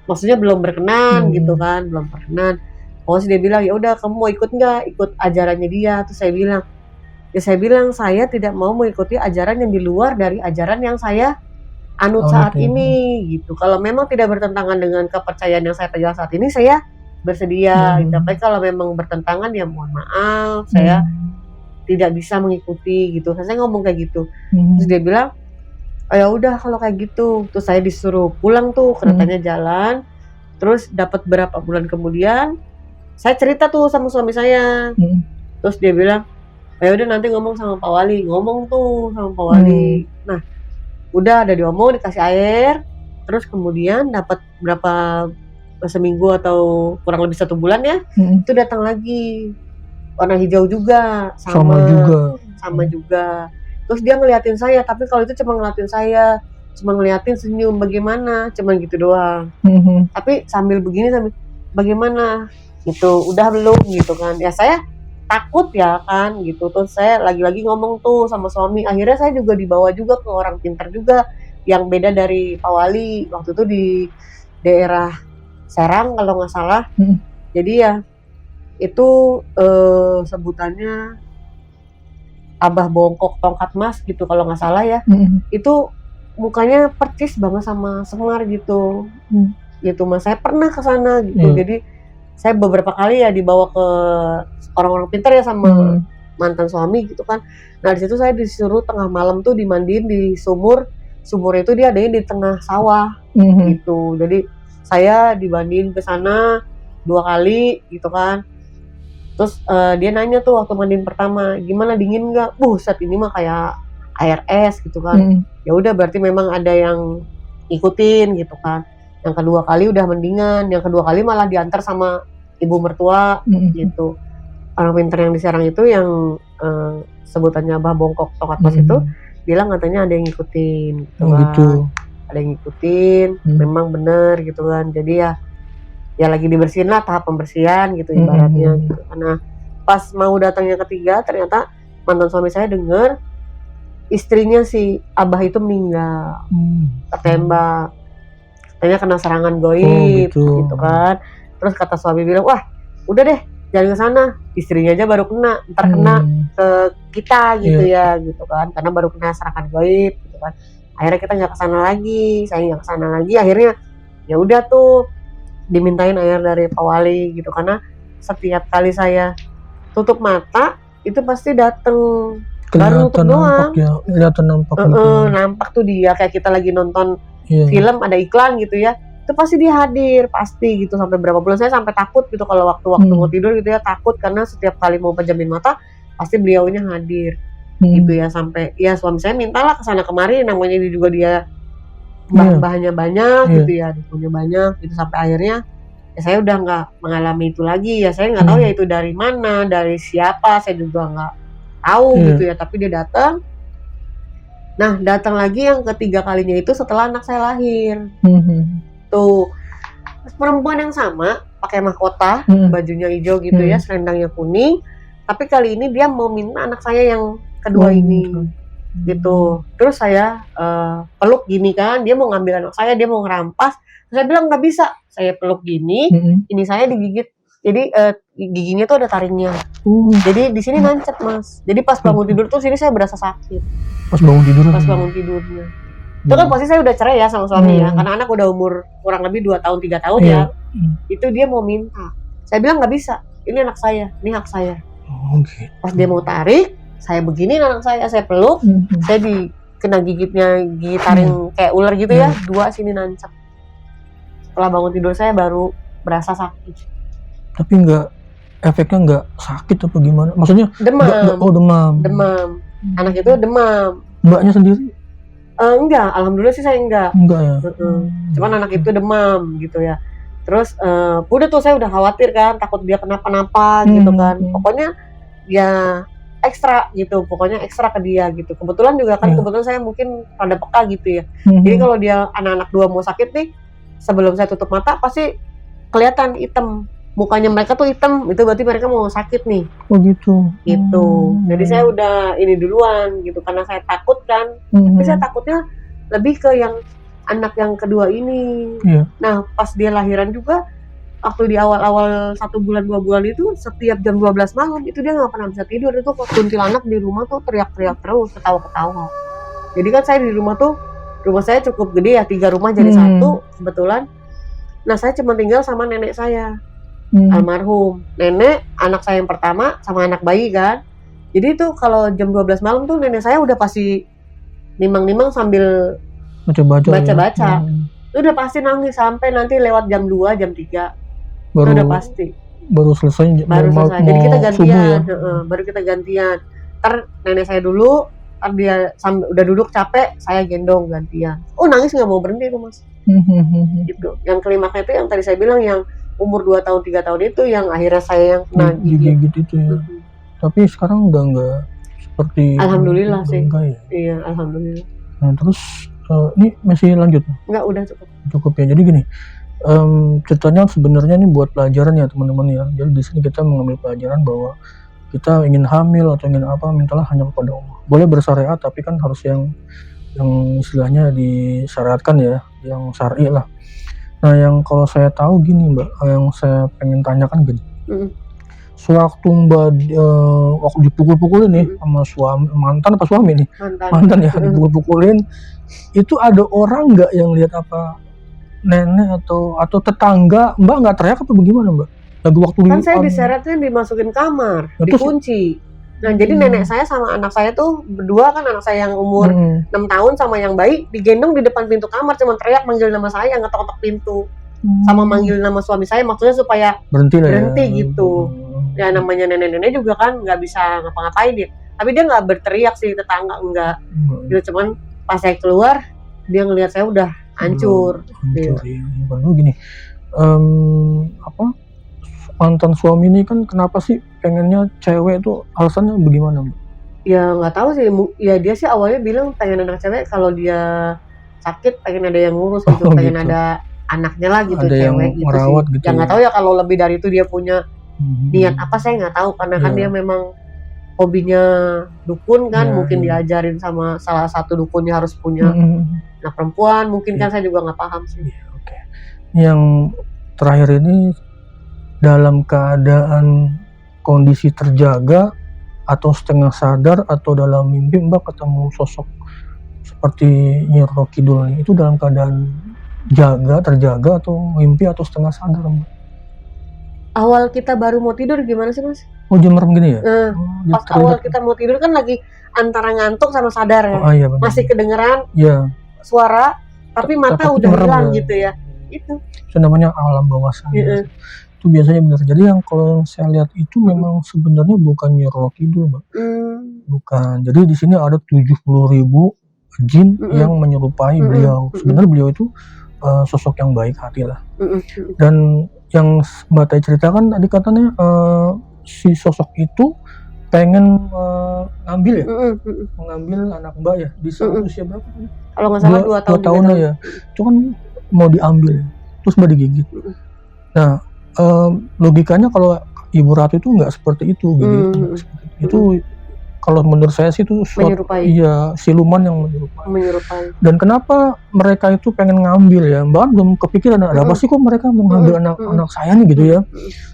S1: maksudnya belum berkenan gitu kan, belum berkenan. Terus dia bilang, ya udah kamu mau ikut nggak, ikut ajarannya dia. Terus saya bilang saya tidak mau mengikuti ajaran yang di luar dari ajaran yang saya anut saat ini gitu. Kalau memang tidak bertentangan dengan kepercayaan yang saya pegang saat ini, saya bersedia. Tapi kalau memang bertentangan ya mohon maaf, saya tidak bisa mengikuti gitu. Saya ngomong kayak gitu. Terus dia bilang, oh ya udah kalau kayak gitu. Terus saya disuruh pulang tuh, keretanya jalan. Terus dapat berapa bulan kemudian saya cerita tuh sama suami saya. Terus dia bilang, ya udah nanti ngomong sama Pak Wali, ngomong tuh sama Pak Wali. Nah udah ada diomong, dikasih air, terus kemudian dapat berapa seminggu atau kurang lebih 1 bulan ya, itu datang lagi warna hijau juga, sama juga. Terus dia ngeliatin saya, tapi kalau itu cuma ngeliatin saya, cuma ngeliatin senyum, bagaimana, cuma gitu doang. Tapi sambil begini, sambil bagaimana gitu, udah belum gitu kan, ya saya takut ya kan gitu. Terus saya lagi-lagi ngomong tuh sama suami, akhirnya saya juga dibawa juga ke orang pintar juga yang beda dari Pak Wali, waktu itu di daerah Serang kalau nggak salah. Jadi ya itu sebutannya Abah Bongkok Tongkat Mas gitu kalau nggak salah ya. Itu mukanya percis banget sama Semar gitu. Gitu Mas, saya pernah ke sana gitu. Jadi saya beberapa kali ya dibawa ke orang-orang pintar ya sama mantan suami gitu kan. Nah di situ saya disuruh tengah malam tuh dimandiin di sumur. Sumur itu dia adanya di tengah sawah gitu. Jadi saya dibandingin ke sana 2 kali gitu kan. Terus dia nanya tuh waktu mandiin pertama, gimana, dingin nggak? Buset, ini mah kayak air es gitu kan. Ya udah berarti memang ada yang ikutin gitu kan. Yang kedua kali udah mendingan, yang kedua kali malah diantar sama ibu mertua gitu. Orang pintar yang di Serang itu yang sebutannya Abah Bongkok Tongkat Mas itu bilang katanya ada yang ngikutin gitu kan.
S2: Gitu.
S1: Ada yang ngikutin, memang bener gitu kan. Jadi ya lagi dibersihin lah, tahap pembersihan gitu ibaratnya gitu. Karena pas mau datangnya ketiga ternyata mantan suami saya dengar istrinya si Abah itu meninggal, ketembak, katanya kena serangan goib gitu kan. Terus kata suami bilang, wah udah deh jangan ke sana, istrinya aja baru kena, ntar kena ke kita gitu ya gitu kan, karena baru kena serangan goib gitu kan. Akhirnya kita nggak kesana lagi, saya nggak kesana lagi. Akhirnya ya udah tuh dimintain air dari Pak Wali gitu, karena setiap kali saya tutup mata itu pasti dateng, baru tutup doang
S2: kelihatan nampak gitu.
S1: Nampak tuh dia kayak kita lagi nonton film ada iklan gitu ya, itu pasti dia hadir pasti gitu. Sampai berapa bulan saya sampai takut gitu kalau waktu mau tidur gitu ya, takut karena setiap kali mau pejamin mata pasti beliaunya hadir gitu ya. Sampai ya suami saya mintalah kesana kemari, namanya juga dia bahannya banyak gitu ya, punya banyak gitu. Sampai akhirnya ya saya udah nggak mengalami itu lagi ya. Saya nggak tahu ya itu dari mana, dari siapa, saya juga nggak tahu gitu ya. Tapi dia datang. Nah datang lagi yang ketiga kalinya itu setelah anak saya lahir. Tuh perempuan yang sama, pakai mahkota, bajunya hijau gitu ya, selendangnya kuning. Tapi kali ini dia mau minta anak saya yang kedua ini gitu. Terus saya peluk gini kan, dia mau ngambil anak saya, dia mau ngerampas. Saya bilang nggak bisa, saya peluk gini, ini saya digigit. Jadi giginya tuh ada taringnya. Jadi di sini nancep Mas. Jadi pas bangun tidur tuh sini saya berasa sakit.
S2: Pas bangun
S1: tidurnya. Itu kan pasti saya udah cerai ya sama suami ya, karena anak udah umur kurang lebih 2 tahun 3 tahun ya. Itu dia mau minta. Saya bilang nggak bisa, ini anak saya, ini hak saya. Pas dia mau tarik, saya begini anak saya peluk, saya kena gigitnya, gigit taring kayak ular gitu ya, 2 sini nancap. Setelah bangun tidur saya baru berasa sakit.
S2: Tapi efeknya nggak sakit apa gimana? Maksudnya
S1: demam. Anak itu demam.
S2: Mbaknya sendiri?
S1: Enggak, alhamdulillah sih saya enggak
S2: ya.
S1: Cuman anak itu demam gitu ya. Terus udah tuh saya udah khawatir kan, takut dia kenapa-napa gitu kan. Pokoknya ya ekstra gitu, pokoknya ekstra ke dia gitu. Kebetulan juga kan, kebetulan saya mungkin rada peka gitu ya. Jadi kalau dia anak-anak 2 mau sakit nih, sebelum saya tutup mata pasti kelihatan hitam, mukanya mereka tuh hitam, itu berarti mereka mau sakit nih.
S2: Oh gitu.
S1: Jadi saya udah ini duluan gitu, karena saya takut kan. Tapi saya takutnya lebih ke yang anak yang kedua ini. Nah pas dia lahiran juga, waktu di awal-awal 1 bulan 2 bulan itu, setiap jam 12 malam itu dia nggak pernah bisa tidur. Itu kuntilanak di rumah tuh teriak-teriak terus, ketawa-ketawa. Jadi kan saya di rumah saya cukup gede ya, 3 rumah jadi 1 kebetulan. Nah saya cuma tinggal sama nenek saya, almarhum. Nenek, anak saya yang pertama, sama anak bayi kan. Jadi itu kalau jam 12 malam tuh nenek saya udah pasti nimang-nimang sambil baca-baca. Itu udah pasti nangis sampai nanti lewat jam 2, jam 3. Itu udah pasti.
S2: Baru selesai.
S1: Jadi kita gantian, baru kita gantian. ntar nenek saya dulu, ntar dia udah duduk capek, saya gendong gantian. Oh nangis nggak mau berhenti tuh mas. Gitu. Yang klimaksnya itu yang tadi saya bilang yang umur 2 tahun 3 tahun itu yang akhirnya saya yang kena
S2: gigit itu ya. Tapi sekarang udah nggak seperti
S1: alhamdulillah sih.
S2: Ya?
S1: Iya alhamdulillah.
S2: Nah terus ini masih lanjut?
S1: Enggak, udah
S2: cukup ya. Jadi gini, ceritanya sebenarnya ini buat pelajaran ya teman-teman ya. Jadi di sini kita mengambil pelajaran bahwa kita ingin hamil atau ingin apa, mintalah hanya kepada Allah. Boleh bersyariat tapi kan harus yang istilahnya disyariatkan ya, yang syar'i lah. Nah yang kalau saya tahu gini Mbak, yang saya pengen tanyakan gini. Sewaktu Mbak waktu dipukul-pukulin nih sama suami, mantan apa suami nih? Mantan ya, dipukul-pukulin. Itu ada orang nggak yang lihat apa, nenek atau tetangga? Mbak nggak teriak apa bagaimana Mbak? Lagi waktu
S1: kan saya diseretnya dimasukin kamar, dikunci. Nah jadi nenek saya sama anak saya tuh berdua kan, anak saya yang umur 6 tahun sama yang bayi digendong di depan pintu kamar, cuma teriak manggil nama saya, ngetok-ngetok pintu. Sama manggil nama suami saya, maksudnya supaya berhenti ya. Gitu. Ya namanya nenek-nenek juga kan nggak bisa ngapa-ngapain dia. Tapi dia nggak berteriak sih, tetangga enggak. Gitu, cuman pas saya keluar dia ngelihat saya udah hancur.
S2: Ya. Baru gini, mantan suami ini kan kenapa sih pengennya cewek itu, alasannya bagaimana Mbak?
S1: Ya nggak tahu sih, ya dia sih awalnya bilang pengen anak cewek, kalau dia sakit pengen ada yang ngurus gitu, pengen gitu. Ada anaknya lah gitu, ada cewek gitu sih. Gitu ya nggak tahu ya kalau lebih dari itu dia punya niat apa, saya nggak tahu karena kan dia memang hobinya dukun kan, mungkin diajarin sama salah satu dukunnya harus punya anak perempuan, mungkin kan saya juga nggak paham sih.
S2: Yang terakhir ini dalam keadaan kondisi terjaga atau setengah sadar atau dalam mimpi Mbak ketemu sosok seperti Nyi Roro Kidul ini, itu dalam keadaan terjaga atau mimpi atau setengah sadar Mbak?
S1: Awal kita baru mau tidur gimana sih Mas?
S2: Oh jam merem gini ya?
S1: Pas awal kita mau tidur kan lagi antara ngantuk sama sadar ya.
S2: Iya,
S1: masih kedengeran suara tapi mata udah hilang gitu ya. Itu
S2: namanya alam bawah sadar. Itu biasanya benar. Jadi yang kalau saya lihat itu memang sebenarnya bukan Nyi Roro Kidul Mbak. Bukan. Jadi di sini ada 70.000 jin yang menyerupai beliau. Sebenarnya beliau itu sosok yang baik hati lah. Dan yang Mbak Tay ceritakan tadi katanya si sosok itu pengen ngambil ya, mengambil anak Mbak ya di saat usia berapa?
S1: Kalau nggak salah 2
S2: tahun ya. Itu kan mau diambil, terus Mbak digigit. Nah logikanya kalau Ibu Ratu itu nggak seperti itu, gitu. Itu kalau menurut saya sih itu siluman yang menyerupai. Dan kenapa mereka itu pengen ngambil ya? Mbak belum kepikiran ada apa sih kok mereka mengambil anak saya nih gitu ya?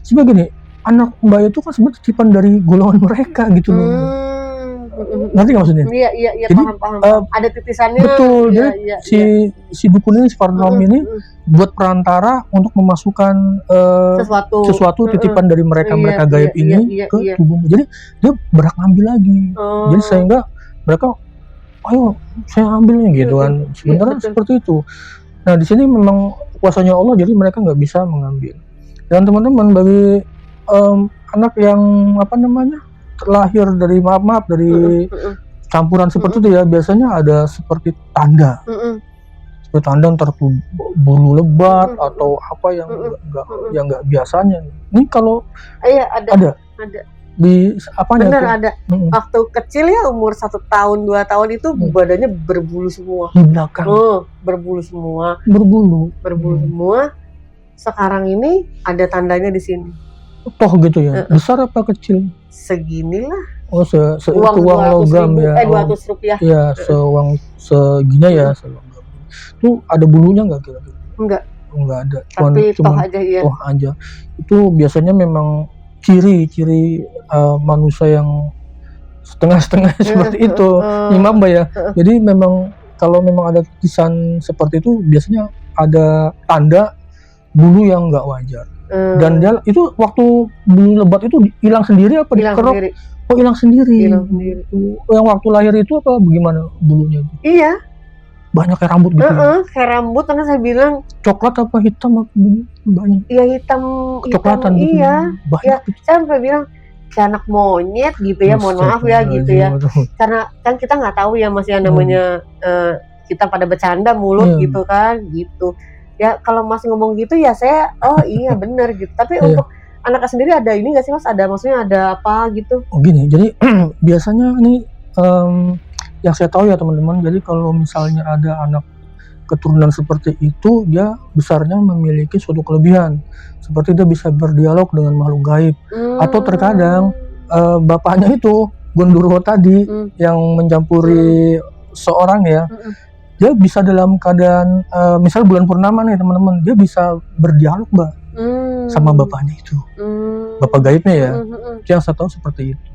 S2: Sebagai gini, anak Mbak itu kan sebenarnya titipan dari golongan mereka gitu loh. Ngerti nggak maksudnya?
S1: Iya. Jadi, paham. Ada titisannya.
S2: Betul. Jadi si dukun ini, si Parnom ini buat perantara untuk memasukkan sesuatu titipan dari mereka gaib ini ke tubuh. Jadi dia berhak ngambil lagi. Jadi sehingga mereka, ayo saya ambilnya gitu kan. Sebenarnya seperti itu. Nah di sini memang kuasanya Allah, jadi mereka nggak bisa mengambil. Dan teman-teman bagi anak yang terlahir dari dari campuran seperti itu ya, biasanya ada seperti tanda. Seperti tanda ntar tuh bulu lebat atau apa yang nggak biasanya. Ini kalau ada di apanya?
S1: Bener ada. Waktu kecil ya umur 1 tahun 2 tahun itu badannya berbulu semua.
S2: Di belakang.
S1: Berbulu semua.
S2: Berbulu
S1: semua. Sekarang ini ada tandanya di sini.
S2: Toh gitu ya. Besar apa kecil?
S1: Seginilah.
S2: Oh, uang logam ya.
S1: 200 rupiah.
S2: Iya, seuang segini ya. Itu ada bulunya nggak kira-kira? Enggak ada.
S1: Tapi toh aja ya.
S2: Toh aja. Itu biasanya memang ciri-ciri manusia yang setengah-setengah seperti itu. Imam Mbak ya. Jadi memang kalau memang ada tulisan seperti itu biasanya ada tanda bulu yang nggak wajar. Dan dia itu waktu bulu lebat itu hilang sendiri apa dikerok? Oh hilang sendiri. Yang waktu lahir itu apa bagaimana bulunya?
S1: Iya.
S2: Banyak kayak rambut gitu.
S1: Kayak rambut, karena saya bilang
S2: coklat apa hitam apa banyak?
S1: Iya hitam.
S2: Coklatan gitu.
S1: Iya.
S2: Banyak.
S1: Saya sampai bilang kayak anak monyet gitu ya, mohon maaf ya gitu ya. Karena kan kita nggak tahu ya Mas yang namanya kita pada bercanda mulut gitu kan gitu. Ya kalau Mas ngomong gitu ya saya oh iya bener gitu. Tapi untuk anaknya sendiri ada ini nggak sih Mas? Ada maksudnya ada apa gitu?
S2: Oh gini, jadi biasanya nih yang saya tahu ya teman-teman, jadi kalau misalnya ada anak keturunan seperti itu, dia besarnya memiliki suatu kelebihan, seperti dia bisa berdialog dengan makhluk gaib, atau terkadang bapaknya itu Gondoruo tadi yang mencampuri seorang ya, dia bisa dalam keadaan misal bulan purnama nih teman-teman, dia bisa berdialog Mbak sama bapaknya itu, bapak gaibnya ya, itu yang saya tahu seperti itu.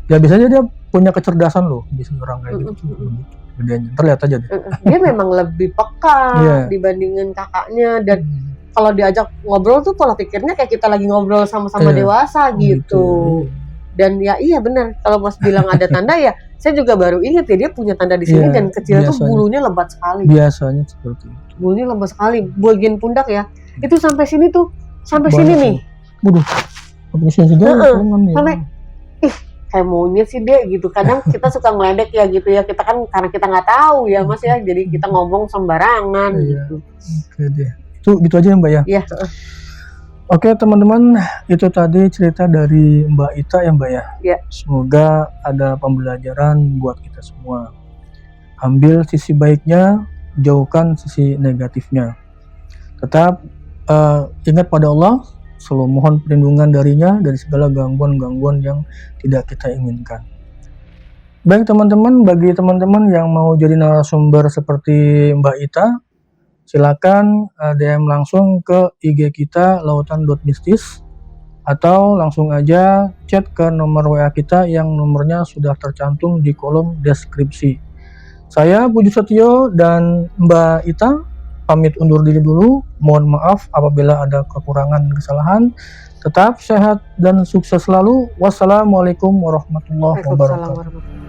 S2: Ya biasanya dia punya kecerdasan loh, bisa orang kayak gitu. Bedanya, terlihat aja deh.
S1: Dia memang lebih peka dibandingin kakaknya, dan kalau diajak ngobrol tuh pola pikirnya kayak kita lagi ngobrol sama-sama dewasa gitu. Dan ya iya benar, kalau Mas bilang ada tanda ya, saya juga baru ingat ya dia punya tanda di sini dan kecil tuh bulunya lebat sekali.
S2: Biasanya seperti itu.
S1: Bulunya lebat sekali, bagian pundak ya, itu sampai sini tuh, sampai sini nih.
S2: Waduh, sampai sini juga.
S1: Sampai kayak monyet sih dia gitu. Kadang kita suka ngeledek ya gitu ya, kita kan karena kita nggak tahu ya Mas ya, jadi kita ngomong sembarangan gitu.
S2: Oke deh, itu gitu aja ya Mbak ya.
S1: Iya.
S2: Oke teman-teman, itu tadi cerita dari Mbak Ita ya Mbak ya.
S1: Iya.
S2: Semoga ada pembelajaran buat kita semua. Ambil sisi baiknya, jauhkan sisi negatifnya. Tetap ingat pada Allah, selalu mohon perlindungan darinya dari segala gangguan-gangguan yang tidak kita inginkan. Baik teman-teman, bagi teman-teman yang mau jadi narasumber seperti Mbak Ita, silakan DM langsung ke IG kita lautan.mistis, atau langsung aja chat ke nomor WA kita yang nomornya sudah tercantum di kolom deskripsi. Saya Puji Setio dan Mbak Ita pamit undur diri dulu. Mohon maaf apabila ada kekurangan kesalahan. Tetap sehat dan sukses selalu. Wassalamualaikum warahmatullahi wabarakatuh.